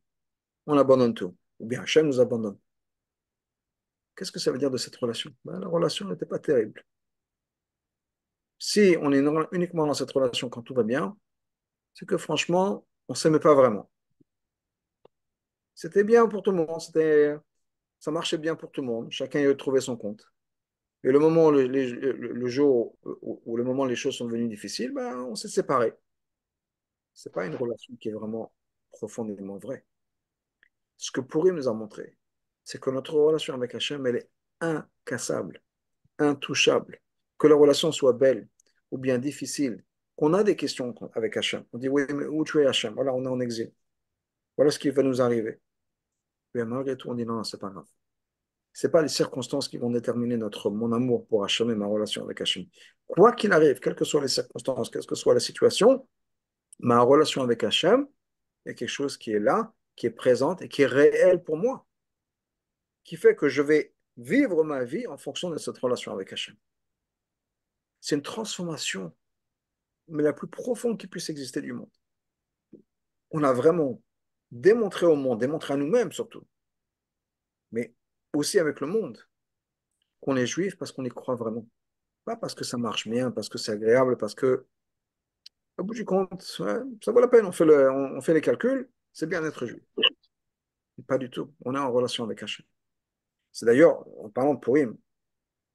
S1: on abandonne tout. Ou bien Hachem nous abandonne. Qu'est-ce que ça veut dire de cette relation? Ben, la relation n'était pas terrible. Si on est uniquement dans cette relation quand tout va bien, c'est que franchement, on ne s'aimait pas vraiment. C'était bien pour tout le monde, ça marchait bien pour tout le monde, chacun y trouvait son compte. Et le moment, le jour où le moment où les choses sont devenues difficiles, ben, on s'est séparés. Ce n'est pas une relation qui est vraiment profondément vraie. Ce que Purim nous a montré, c'est que notre relation avec Hachem, elle est incassable, intouchable. Que la relation soit belle ou bien difficile, qu'on a des questions avec Hachem. On dit, oui, mais où tu es Hachem? Voilà, on est en exil. Voilà ce qui va nous arriver. Mais malgré tout, on dit, non, non, c'est pas grave. C'est pas les circonstances qui vont déterminer mon amour pour Hachem et ma relation avec Hachem. Quoi qu'il arrive, quelles que soient les circonstances, quelle que soit la situation, ma relation avec Hachem est quelque chose qui est là, qui est présente et qui est réel pour moi, qui fait que je vais vivre ma vie en fonction de cette relation avec Hachem. C'est une transformation, mais la plus profonde qui puisse exister du monde. On a vraiment démontré au monde, démontré à nous-mêmes surtout, mais aussi avec le monde, qu'on est juif parce qu'on y croit vraiment. Pas parce que ça marche bien, parce que c'est agréable, parce que, au bout du compte, ouais, ça vaut la peine. On fait les calculs, c'est bien d'être juif. Pas du tout. On est en relation avec Hachem. C'est d'ailleurs, en parlant de Purim,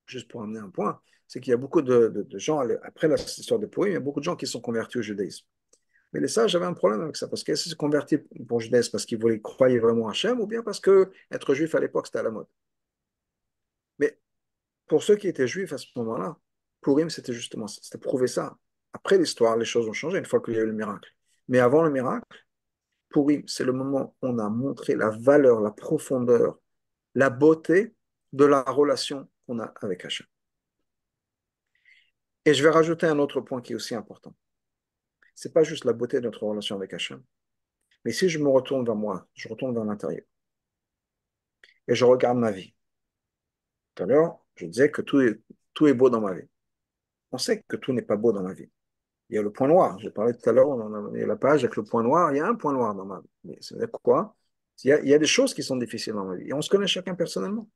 S1: juste pour amener un point, c'est qu'il y a beaucoup de gens, après l'histoire de Purim, il y a beaucoup de gens qui sont convertis au judaïsme. Mais les sages avaient un problème avec ça, parce qu'ils se convertis pour le judaïsme parce qu'ils voulaient croire vraiment à Hachem, ou bien parce que être juif à l'époque, c'était à la mode. Mais pour ceux qui étaient juifs à ce moment-là, Purim, c'était justement ça, c'était prouver ça. Après l'histoire, les choses ont changé une fois qu'il y a eu le miracle. Mais avant le miracle, Purim, c'est le moment où on a montré la valeur, la profondeur, la beauté de la relation qu'on a avec Hachem. Et je vais rajouter un autre point qui est aussi important. C'est pas juste la beauté de notre relation avec Hachem, mais si je me retourne vers moi, je retourne vers l'intérieur et je regarde ma vie. Tout à l'heure, je disais que tout est beau dans ma vie. On sait que tout n'est pas beau dans ma vie. Il y a le point noir. J'ai parlé tout à l'heure, il y a la page avec le point noir. Il y a un point noir dans ma vie. Mais c'est quoi? Il y a des choses qui sont difficiles dans ma vie. Et on se connaît chacun personnellement.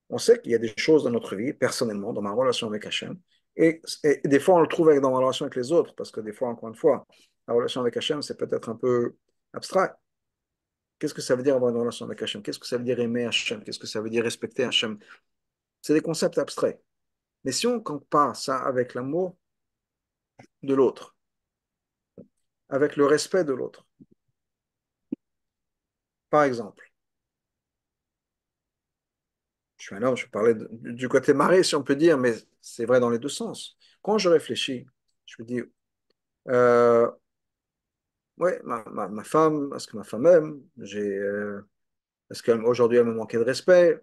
S1: On sait qu'il y a des choses dans notre vie, personnellement, dans ma relation avec Hachem. Et des fois, on le trouve dans ma relation avec les autres, parce que des fois, encore une fois, la relation avec Hachem, c'est peut-être un peu abstrait. Qu'est-ce que ça veut dire avoir une relation avec Hachem? Qu'est-ce que ça veut dire aimer Hachem? Qu'est-ce que ça veut dire respecter Hachem? C'est des concepts abstraits. Mais si on compare ça avec l'amour de l'autre, avec le respect de l'autre, par exemple, je suis un homme, je parlais du côté marié, si on peut dire, mais c'est vrai dans les deux sens. Quand je réfléchis, je me dis, euh, ouais, ma femme, est-ce que ma femme aime? Est-ce qu'aujourd'hui elle me manquait de respect?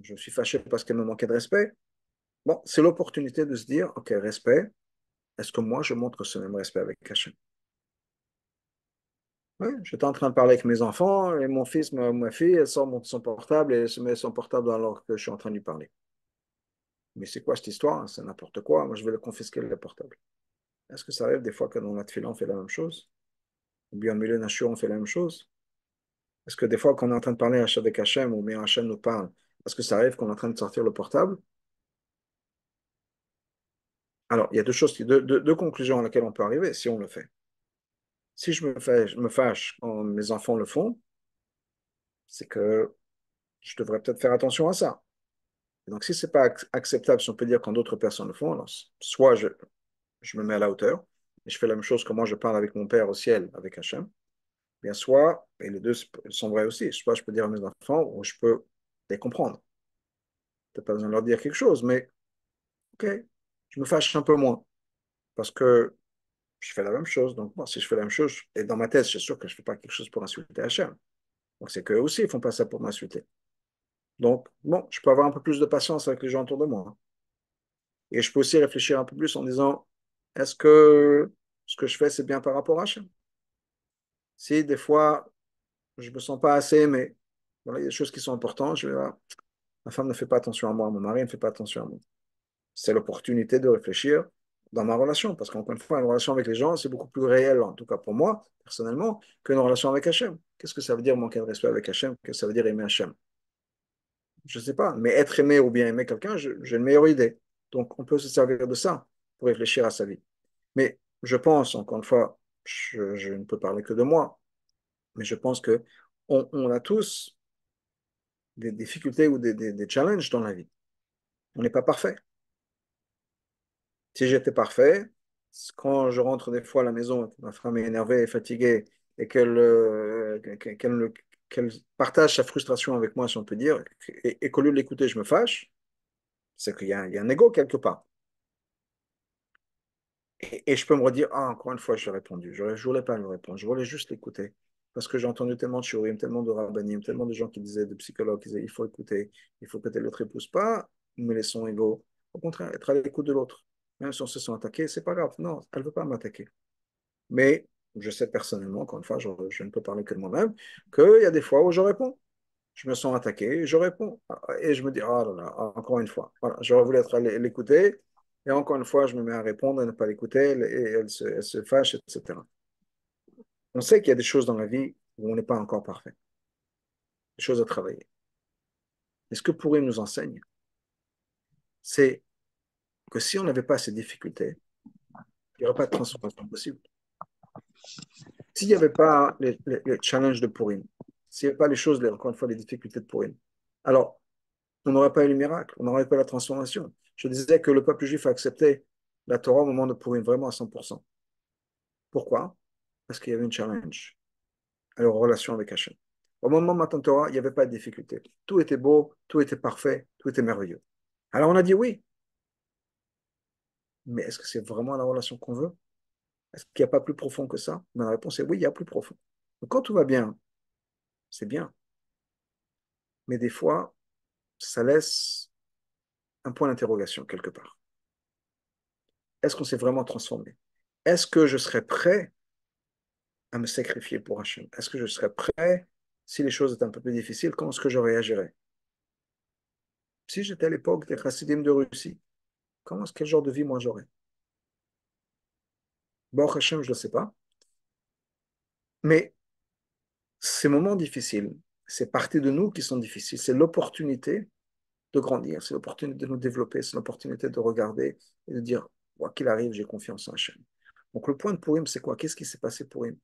S1: Je suis fâché parce qu'elle me manquait de respect. Bon, c'est l'opportunité de se dire, ok, respect, est-ce que moi je montre ce même respect avec Hachem? Ouais, j'étais en train de parler avec mes enfants et mon fils, ma fille, elle sort son portable et elle se met son portable alors que je suis en train de lui parler. Mais c'est quoi cette histoire? C'est n'importe quoi. Moi, je vais le confisquer le portable. Est-ce que ça arrive des fois que dans la tefila, on fait la même chose? Ou bien au milieu d'un shiur, on fait la même chose? Est-ce que des fois, quand on est en train de parler avec Hachem ou bien Hachem nous parle, est-ce que ça arrive qu'on est en train de sortir le portable? Alors, il y a deux choses, deux conclusions à laquelle on peut arriver si on le fait. Si je me fâche quand mes enfants le font, c'est que je devrais peut-être faire attention à ça. Donc, si ce n'est pas acceptable, si on peut dire, quand d'autres personnes le font, alors soit je me mets à la hauteur et je fais la même chose que moi je parle avec mon Père au ciel, avec Hachem, bien soit, et les deux sont vrais aussi, soit je peux dire à mes enfants ou je peux les comprendre. Peut-être pas besoin de leur dire quelque chose, mais ok, je me fâche un peu moins parce que je fais la même chose. Donc, bon, si je fais la même chose, et dans ma tête, c'est sûr que je ne fais pas quelque chose pour insulter Hachem. Donc, c'est qu'eux aussi, ils ne font pas ça pour m'insulter. Donc, bon, je peux avoir un peu plus de patience avec les gens autour de moi. Et je peux aussi réfléchir un peu plus en disant, est-ce que ce que je fais, c'est bien par rapport à Hachem? Si des fois, je ne me sens pas assez aimé, voilà, il y a des choses qui sont importantes, je vais là, ma femme ne fait pas attention à moi, mon mari ne fait pas attention à moi. C'est l'opportunité de réfléchir dans ma relation, parce qu'encore une fois, une relation avec les gens, c'est beaucoup plus réel, en tout cas pour moi, personnellement, qu'une relation avec Hachem. Qu'est-ce que ça veut dire manquer de respect avec Hachem? Qu'est-ce que ça veut dire aimer Hachem? Je ne sais pas, mais être aimé ou bien aimer quelqu'un, j'ai une meilleure idée. Donc, on peut se servir de ça pour réfléchir à sa vie. Mais je pense, encore une fois, je ne peux parler que de moi, mais je pense que on a tous des difficultés ou des challenges dans la vie. On n'est pas parfait. Si j'étais parfait, quand je rentre des fois à la maison, ma femme est énervée et fatiguée et qu'elle partage sa frustration avec moi, si on peut dire, et qu'au lieu de l'écouter, je me fâche, c'est qu'il y a un ego quelque part. Et je peux me redire, ah, encore une fois, j'ai répondu. Je ne voulais pas lui répondre, je voulais juste l'écouter. Parce que j'ai entendu tellement de shiurim, tellement de rabbanim, tellement de gens qui disaient, de psychologues, qui disaient, il faut écouter l'autre épouse, pas me laissons égaux. Au contraire, être à l'écoute de l'autre. Même si on se sent attaqué, c'est pas grave. Non, elle ne veut pas m'attaquer. Mais je sais personnellement, encore une fois, je ne peux parler que de moi-même, qu'il y a des fois où je réponds. Je me sens attaqué, je réponds. Et je me dis, ah là là, encore une fois. Voilà, j'aurais voulu être à l'écouter. Et encore une fois, je me mets à répondre, à ne pas l'écouter, et elle se fâche, etc. On sait qu'il y a des choses dans la vie où on n'est pas encore parfait, des choses à travailler. Et ce que Pourri nous enseigne, c'est que si on n'avait pas ces difficultés, il n'y aurait pas de transformation possible. S'il n'y avait pas les challenges de Purim, s'il n'y avait pas les choses, encore une fois, les difficultés de Purim, alors on n'aurait pas eu le miracle, on n'aurait pas eu la transformation. Je disais que le peuple juif a accepté la Torah au moment de Purim, vraiment à 100%. Pourquoi? Parce qu'il y avait une challenge à leur relation avec Hachem. Au moment de Matan Torah, il n'y avait pas de difficulté. Tout était beau, tout était parfait, tout était merveilleux. Alors on a dit oui, mais est-ce que c'est vraiment la relation qu'on veut? Est-ce qu'il n'y a pas plus profond que ça? Mais la réponse est oui, il y a plus profond. Donc quand tout va bien, c'est bien. Mais des fois, ça laisse un point d'interrogation quelque part. Est-ce qu'on s'est vraiment transformé? Est-ce que je serais prêt à me sacrifier pour Hachem? Est-ce que je serais prêt, si les choses étaient un peu plus difficiles, comment est-ce que je réagirais? Si j'étais à l'époque des chassidim de Russie, quel genre de vie moi j'aurais? Bon, Hachem, je ne le sais pas. Mais ces moments difficiles, c'est partie de nous qui sont difficiles. C'est l'opportunité de grandir, c'est l'opportunité de nous développer, c'est l'opportunité de regarder et de dire, quoi qu'il arrive, j'ai confiance en Hachem. Donc le point de Purim, c'est quoi? Qu'est-ce qui s'est passé pour Purim?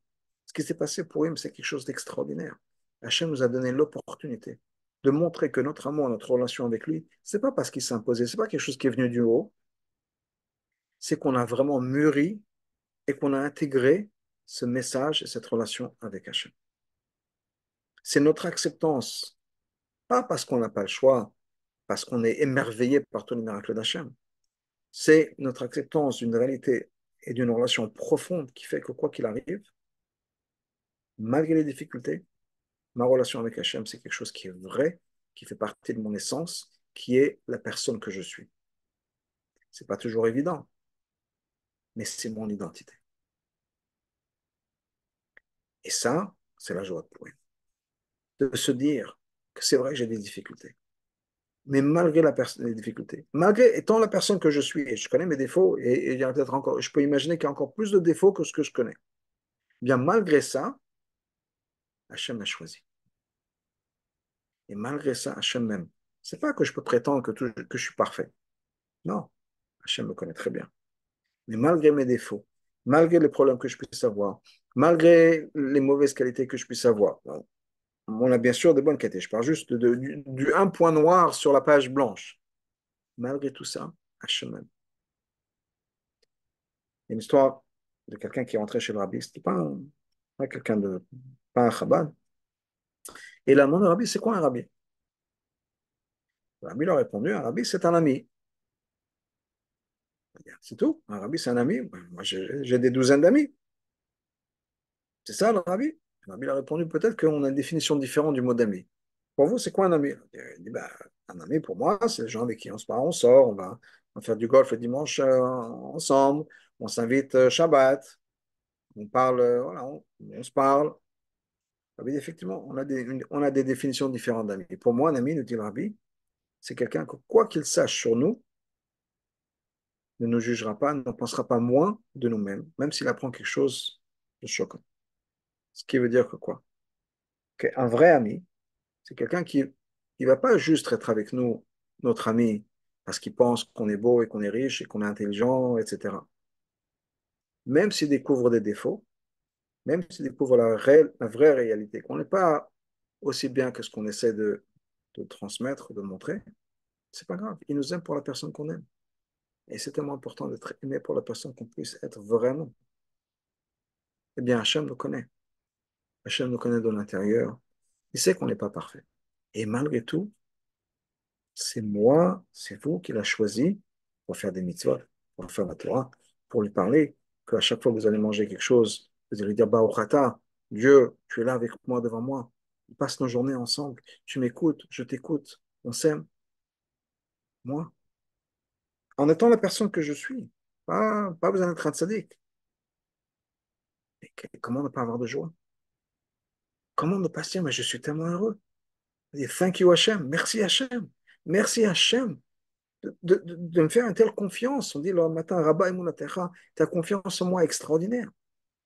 S1: Ce qui s'est passé pour Purim, c'est quelque chose d'extraordinaire. Hachem nous a donné l'opportunité de montrer que notre amour, notre relation avec lui, c'est pas parce qu'il s'est imposé, c'est pas quelque chose qui est venu du haut, c'est qu'on a vraiment mûri et qu'on a intégré ce message et cette relation avec Hachem. C'est notre acceptance, pas parce qu'on n'a pas le choix, parce qu'on est émerveillé par tous les miracles d'Hachem. C'est notre acceptance d'une réalité et d'une relation profonde qui fait que quoi qu'il arrive, malgré les difficultés, ma relation avec Hachem, c'est quelque chose qui est vrai, qui fait partie de mon essence, qui est la personne que je suis. C'est pas toujours évident, mais c'est mon identité. Et ça, c'est la joie de Purim. De se dire que c'est vrai que j'ai des difficultés, mais malgré les difficultés, malgré étant la personne que je suis, et je connais mes défauts, et il y a peut-être encore, je peux imaginer qu'il y a encore plus de défauts que ce que je connais. Bien malgré ça, Hachem m'a choisi. Et malgré ça, Hachem m'aime. C'est pas que je peux prétendre que je suis parfait. Non, Hachem me connaît très bien. Mais malgré mes défauts, malgré les problèmes que je puisse avoir, malgré les mauvaises qualités que je puisse avoir, on a bien sûr des bonnes qualités. Je parle juste du un point noir sur la page blanche. Malgré tout ça, Hachem m'aime. Il y a une histoire de quelqu'un qui est rentré chez le rabbi. C'était pas quelqu'un de, pas un Chabad. Et il a demandé au rabbi, c'est quoi un rabbi? Le rabbi lui a répondu, un rabbi, c'est un ami. C'est tout. Un rabbi, c'est un ami. Moi, j'ai des douzaines d'amis. C'est ça, le rabbi? Le rabbi a répondu, peut-être qu'on a une définition différente du mot d'ami. Pour vous, c'est quoi un ami? Il dit, ben, un ami, pour moi, c'est les gens avec qui on se parle, on sort, on va faire du golf le dimanche ensemble, on s'invite Shabbat, on parle, voilà, on se parle. Ah oui, effectivement, on a des définitions différentes d'amis. Pour moi, un ami, nous dit le rabbi, c'est quelqu'un que, quoi qu'il sache sur nous, ne nous jugera pas, ne pensera pas moins de nous-mêmes, même s'il apprend quelque chose de choquant. Ce qui veut dire que quoi? Qu'un vrai ami, c'est quelqu'un qui ne va pas juste être avec nous, notre ami, parce qu'il pense qu'on est beau et qu'on est riche et qu'on est intelligent, etc. Même s'il découvre des défauts, même s'il découvre la vraie réalité, qu'on n'est pas aussi bien que ce qu'on essaie de transmettre, de montrer, c'est pas grave. Il nous aime pour la personne qu'on aime. Et c'est tellement important d'être aimé pour la personne qu'on puisse être vraiment. Eh bien, Hachem nous connaît. Hachem nous connaît de l'intérieur. Il sait qu'on n'est pas parfait. Et malgré tout, c'est moi, c'est vous qui l'a choisi pour faire des mitzvot, pour faire la Torah, pour lui parler, qu'à chaque fois que vous allez manger quelque chose, vous allez dire, Baruch Ata, Dieu, tu es là avec moi, devant moi. On passe nos journées ensemble. Tu m'écoutes, je t'écoute. On s'aime, moi. En étant la personne que je suis. Pas besoin d'être un tzaddik. Mais comment ne pas avoir de joie? Comment ne pas se dire, mais je suis tellement heureux. Et thank you Hachem, merci Hachem, merci Hachem de me faire une telle confiance. On dit le matin, Rabba Emunatecha, ta confiance en moi est extraordinaire.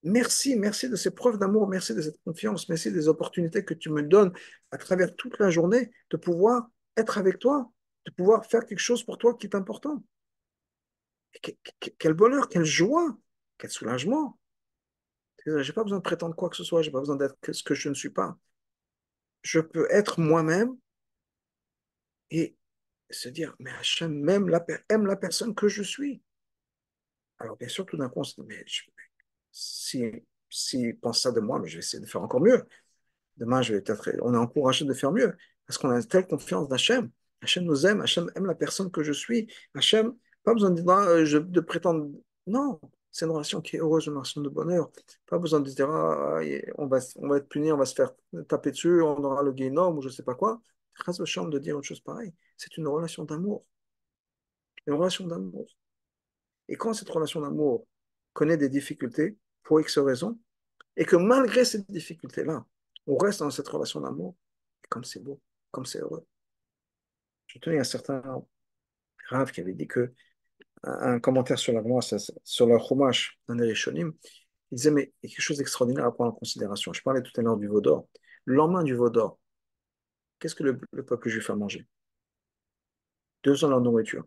S1: Merci, merci de ces preuves d'amour, merci de cette confiance, merci des opportunités que tu me donnes à travers toute la journée de pouvoir être avec toi, de pouvoir faire quelque chose pour toi qui est important. Quel bonheur, quelle joie, quel soulagement. Je n'ai pas besoin de prétendre quoi que ce soit, je n'ai pas besoin d'être ce que je ne suis pas. Je peux être moi-même et se dire, mais Hachem aime la personne que je suis. Alors bien sûr, tout d'un coup, on se dit, mais si, s'il pense ça de moi, mais je vais essayer de faire encore mieux. Demain, je vais peut-être, on est encouragé de faire mieux parce qu'on a une telle confiance d'Hachem. Hachem nous aime, Hachem aime la personne que je suis. Hachem, pas besoin de dire, de prétendre, non, c'est une relation qui est heureuse, une relation de bonheur. Pas besoin de dire, on va être puni, on va se faire taper dessus, on aura le guénom ou je ne sais pas quoi. Chas v'shalom de dire une chose pareille. C'est une relation d'amour. Une relation d'amour. Et quand cette relation d'amour connaît des difficultés, pour X raisons, et que malgré ces difficultés-là, on reste dans cette relation d'amour, comme c'est beau, comme c'est heureux. Je tenais un certain Rav qui avait dit que un commentaire sur la sur le Chumash dans les Rishonim, il disait, mais il y a quelque chose d'extraordinaire à prendre en considération. Je parlais tout à l'heure du veau d'or. Le lendemain du veau d'or, qu'est-ce que le peuple juif a mangé? 2 ans de nourriture.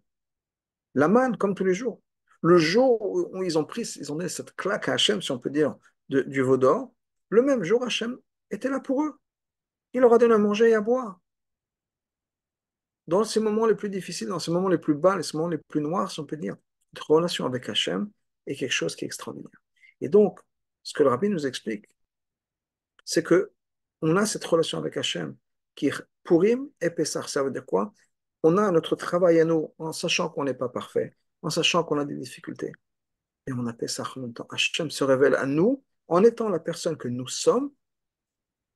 S1: La manne, comme tous les jours. Le jour où ils ont donné cette claque à Hachem, si on peut dire, du veau d'or, le même jour, Hachem était là pour eux. Il leur a donné à manger et à boire. Dans ces moments les plus difficiles, dans ces moments les plus bas, ces moments les plus noirs, si on peut dire, notre relation avec Hachem est quelque chose qui est extraordinaire. Et donc, ce que le rabbi nous explique, c'est que on a cette relation avec Hachem qui est Purim et Pessah. Ça veut dire quoi? On a notre travail à nous en sachant qu'on n'est pas parfait, en sachant qu'on a des difficultés. Et on a Pessah en même temps. Hachem se révèle à nous en étant la personne que nous sommes,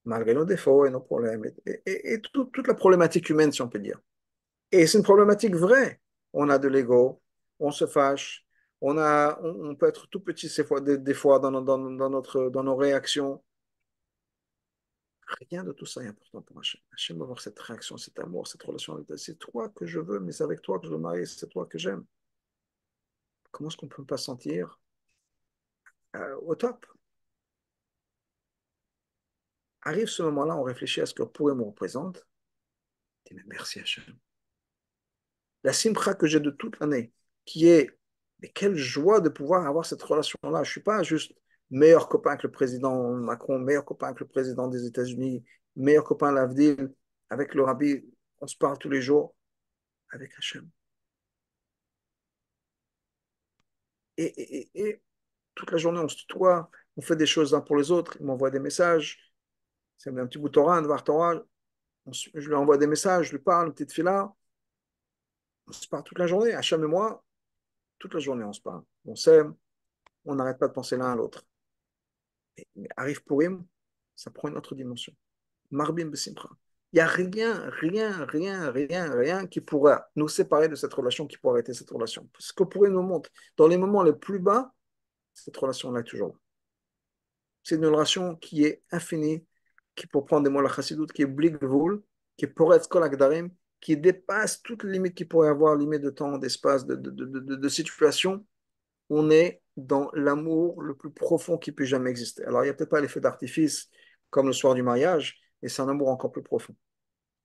S1: malgré nos défauts et nos problèmes, et toute la problématique humaine, si on peut dire. Et c'est une problématique vraie. On a de l'ego, on se fâche, on peut être tout petit des fois dans nos réactions. Rien de tout ça est important pour Hachem. Hachem va avoir cette réaction, cet amour, cette relation avec toi. C'est toi que je veux, mais c'est avec toi que je veux me marier, c'est toi que j'aime. Comment est-ce qu'on ne peut pas se sentir au top? Arrive ce moment-là, on réfléchit à ce que Purim représente. On dit, mais merci Hachem. La simcha que j'ai de toute l'année, qui est, mais quelle joie de pouvoir avoir cette relation-là. Je ne suis pas juste meilleur copain que le président Macron, meilleur copain que le président des États-Unis, meilleur copain l'Avdil, avec le rabbi, on se parle tous les jours, avec Hachem. Et toute la journée, on se tutoie, on fait des choses uns pour les autres, il m'envoie des messages, c'est un petit bout de Torah, un devoir Torah, je lui envoie des messages, je lui parle, une petite fila, on se parle toute la journée, Hachem et moi, toute la journée on se parle, on s'aime, on n'arrête pas de penser l'un à l'autre. Mais arrive Purim, ça prend une autre dimension. Marbim Besimcha. Il n'y a rien qui pourra nous séparer de cette relation, qui pourra arrêter cette relation. Ce que Purim nous montre, dans les moments les plus bas, cette relation-là est toujours là. C'est une relation qui est infinie, qui, pour prendre des mots de la chassidoute, qui est bligvul, qui est poretz kol agdarim, qui dépasse toutes les limites qu'il pourrait avoir, limites de temps, d'espace, de situation. On est dans l'amour le plus profond qui puisse jamais exister. Alors, il n'y a peut-être pas l'effet d'artifice comme le soir du mariage, mais c'est un amour encore plus profond.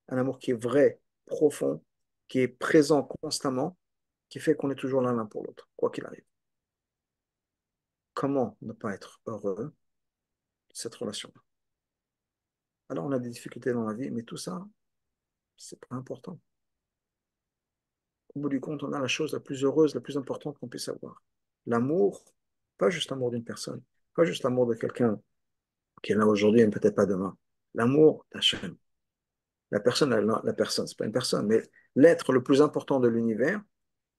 S1: Un amour qui est vrai, profond, qui est présent constamment, qui fait qu'on est toujours l'un pour l'autre, quoi qu'il arrive. Comment ne pas être heureux de cette relation-là? Alors, on a des difficultés dans la vie, mais tout ça, c'est pas important. Au bout du compte, on a la chose la plus heureuse, la plus importante qu'on puisse avoir. L'amour, pas juste l'amour d'une personne, pas juste l'amour de quelqu'un qui est là aujourd'hui et peut-être pas demain. L'amour d'Hachem. La personne, c'est pas une personne, mais l'être le plus important de l'univers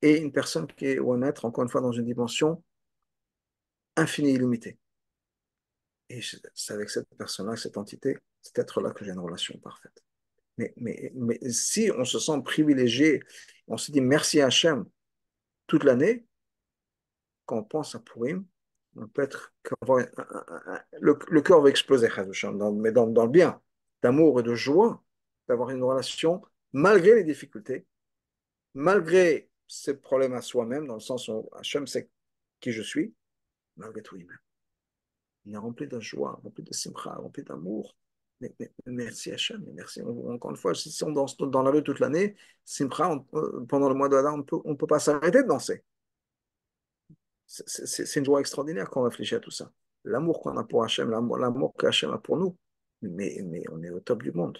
S1: est une personne qui est, ou un être, encore une fois, dans une dimension infini, illimité. Et c'est avec cette personne-là, cette entité, cet être-là que j'ai une relation parfaite. Mais si on se sent privilégié, on se dit merci à Hachem toute l'année, quand on pense à Purim, on peut être, le cœur va exploser, mais dans le bien, d'amour et de joie, d'avoir une relation malgré les difficultés, malgré ses problèmes à soi-même, dans le sens où Hachem sait qui je suis, malgré tout, il est rempli de joie, rempli de simcha, rempli d'amour. Mais merci Hachem, merci. Encore une fois, si on danse dans la rue toute l'année, simcha, pendant le mois de Hadar, on ne peut pas s'arrêter de danser. C'est une joie extraordinaire quand on réfléchit à tout ça. L'amour qu'on a pour Hachem, l'amour que Hachem a pour nous, mais on est au top du monde.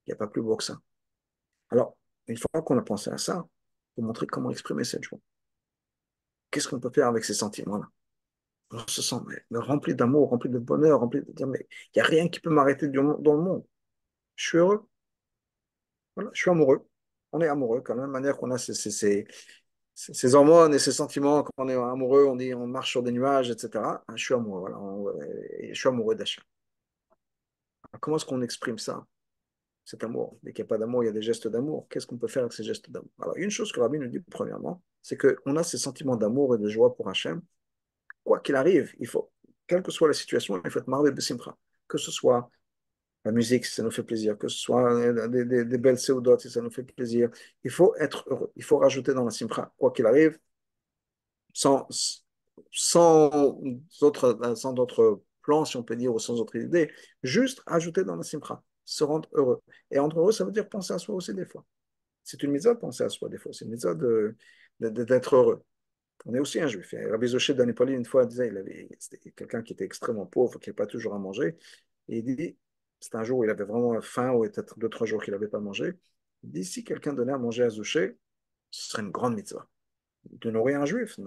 S1: Il n'y a pas plus beau que ça. Alors, une fois qu'on a pensé à ça, il faut montrer comment exprimer cette joie. Qu'est-ce qu'on peut faire avec ces sentiments-là? On se sent mais rempli d'amour, rempli de bonheur, rempli de dire, mais il n'y a rien qui peut m'arrêter dans le monde. Je suis heureux, voilà, je suis amoureux. On est amoureux, quand même, de la manière qu'on a ces hormones et ces sentiments, quand on est amoureux, on dit on marche sur des nuages, etc. Ah, je suis amoureux, voilà, je suis amoureux d'Hachem. Comment est-ce qu'on exprime ça, cet amour? Dès qu'il n'y a pas d'amour, il y a des gestes d'amour. Qu'est-ce qu'on peut faire avec ces gestes d'amour? Alors, une chose que Rabbi nous dit, premièrement, c'est qu'on a ces sentiments d'amour et de joie pour Hachem. Quoi qu'il arrive, il faut, quelle que soit la situation, il faut être marvé de simcha. Que ce soit la musique, si ça nous fait plaisir, que ce soit des belles séoudotes, si ça nous fait plaisir. Il faut être heureux. Il faut rajouter dans la simcha, quoi qu'il arrive, sans, sans sans d'autres plans, si on peut dire, ou sans autre idée, juste ajouter dans la simcha, se rendre heureux. Et rendre heureux, ça veut dire penser à soi aussi des fois. C'est une mitzvah de penser à soi des fois. C'est une mitzvah d'être heureux. On est aussi un juif. Et Rabbi Zoché d'Anipoli, une fois, disait, c'était quelqu'un qui était extrêmement pauvre, qui n'avait pas toujours à manger. Et il dit, c'était un jour où il avait vraiment faim, ou peut-être 2, 3 jours qu'il n'avait pas mangé. Il dit, si quelqu'un donnait à manger à Zoché, ce serait une grande mitzvah. De nourrir un juif,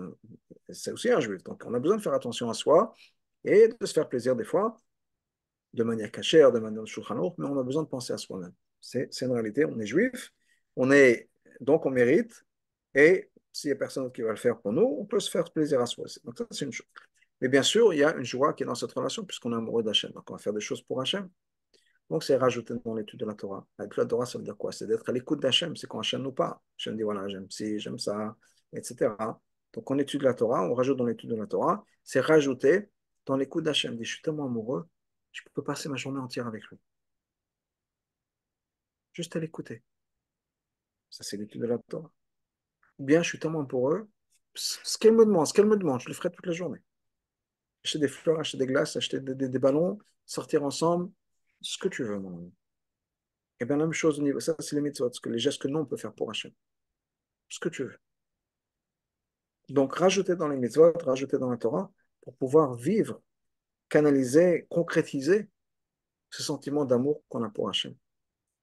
S1: c'est aussi un juif. Donc on a besoin de faire attention à soi et de se faire plaisir des fois, de manière cachère, de manière shulchan aruch, mais on a besoin de penser à soi-même. C'est une réalité, on est juif, on est, donc on mérite, et s'il n'y a personne d'autre qui va le faire pour nous, on peut se faire plaisir à soi. Donc ça, c'est une chose. Mais bien sûr, il y a une joie qui est dans cette relation, puisqu'on est amoureux d'Hachem. Donc on va faire des choses pour Hachem. Donc c'est rajouté dans l'étude de la Torah. L'étude de la Torah, ça veut dire quoi? C'est d'être à l'écoute d'Hachem, c'est quand Hachem nous parle. Hachem dit, voilà, j'aime ci, j'aime ça, etc. Donc on étudie la Torah, on rajoute dans l'étude de la Torah, c'est rajouté dans l'écoute d'Hachem. Il dit, je suis tellement amoureux, je peux passer ma journée entière avec lui. Juste à l'écouter. Ça, c'est l'étude de la Torah. Ou bien, je suis tellement amoureux, ce qu'elle me demande, je le ferai toute la journée. Acheter des fleurs, acheter des glaces, acheter des ballons, sortir ensemble, ce que tu veux, mon ami. Et bien, la même chose au niveau, ça, c'est les mitzvot, ce que les gestes que nous, on peut faire pour Hachem. Ce que tu veux. Donc, rajouter dans les mitzvot, rajouter dans la Torah, pour pouvoir vivre, canaliser, concrétiser ce sentiment d'amour qu'on a pour Hachem.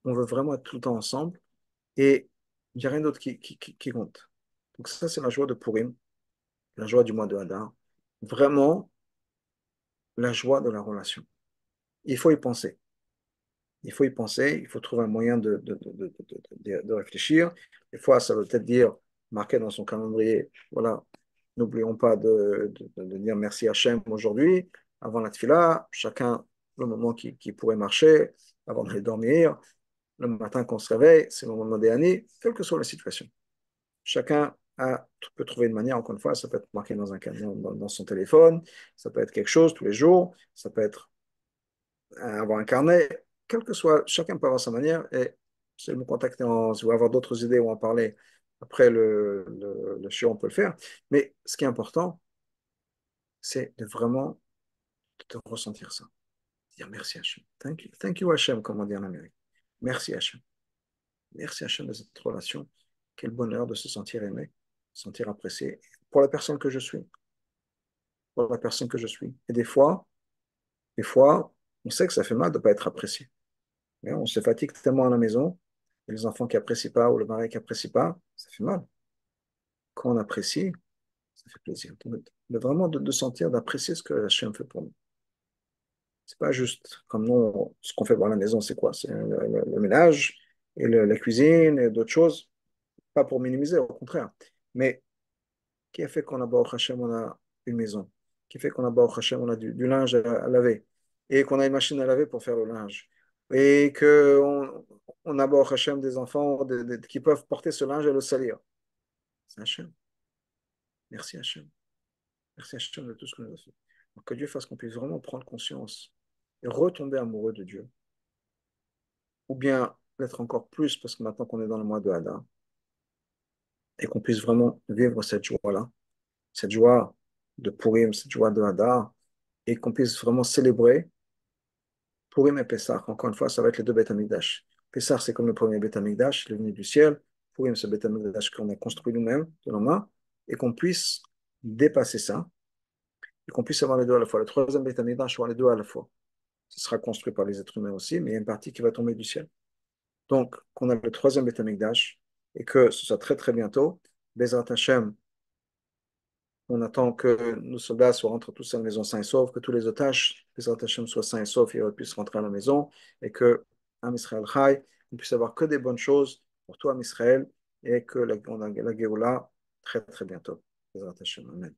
S1: On veut vraiment être tout le temps ensemble et il n'y a rien d'autre qui compte. Donc, ça, c'est la joie de Purim, la joie du mois de Hadar. Vraiment, la joie de la relation. Il faut y penser. Il faut y penser, il faut trouver un moyen de réfléchir. Des fois, ça veut peut-être dire marquer dans son calendrier, voilà, n'oublions pas de dire merci Hachem aujourd'hui, avant la tefila, chacun le moment qui pourrait marcher, avant d'aller dormir, le matin qu'on se réveille, c'est le moment de l'année, quelle que soit la situation. Chacun peut trouver une manière, encore une fois, ça peut être marqué dans dans son téléphone, ça peut être quelque chose tous les jours, ça peut être avoir un carnet, quel que soit, chacun peut avoir sa manière. Et si vous me contactez, si vous voulez avoir d'autres idées ou en parler après le show, on peut le faire. Mais ce qui est important, c'est de vraiment de ressentir ça. Dire merci Hachem. Thank you Hachem, comme on dit en Amérique. Merci Hachem. Merci Hachem de cette relation. Quel bonheur de se sentir aimé, se sentir apprécié pour la personne que je suis. Pour la personne que je suis. Et des fois, on sait que ça fait mal de ne pas être apprécié. Mais on se fatigue tellement à la maison, et les enfants qui n'apprécient pas ou le mari qui n'apprécie pas, ça fait mal. Quand on apprécie, ça fait plaisir. Mais vraiment de sentir, d'apprécier ce que Hachem fait pour nous. C'est pas juste comme nous, ce qu'on fait dans la maison, c'est quoi? C'est le ménage et la cuisine et d'autres choses. Pas pour minimiser, au contraire. Mais qui a fait qu'on a, Baruch Hachem, on a une maison? qui fait qu'on a, Baruch Hashem, on a du linge à laver, et qu'on a une machine à laver pour faire le linge, et qu'on a, Baruch Hashem, des enfants qui peuvent porter ce linge et le salir. C'est Hashem. Merci Hashem. Merci Hashem de tout ce que nous a fait. Donc, que Dieu fasse qu'on puisse vraiment prendre conscience et retomber amoureux de Dieu, ou bien l'être encore plus, parce que maintenant qu'on est dans le mois de Hadar, et qu'on puisse vraiment vivre cette joie-là, cette joie de Purim, cette joie de Hadar, et qu'on puisse vraiment célébrer Purim et Pessah. Encore une fois, ça va être les deux Beth Amikdash. Pessah, c'est comme le premier Beth Amikdash, il est venu du ciel. Purim, c'est le Beth Amikdash qu'on a construit nous-mêmes, de nos mains, et qu'on puisse dépasser ça, et qu'on puisse avoir les deux à la fois. Le troisième Beth Amikdash, avoir les deux à la fois. Ce sera construit par les êtres humains aussi, mais il y a une partie qui va tomber du ciel. Donc, qu'on a le troisième Beth Amikdash, et que ce soit très très bientôt. Bezrat Hashem, on attend que nos soldats rentrent tous à la maison sains et saufs, que tous les otages, Bezrat Hashem, soient sains et saufs et puissent rentrer à la maison, et que Am Israël Chai, on puisse avoir que des bonnes choses pour tout Am Israël, et que on a la Géoula très très bientôt. Bezrat Hashem, Amen.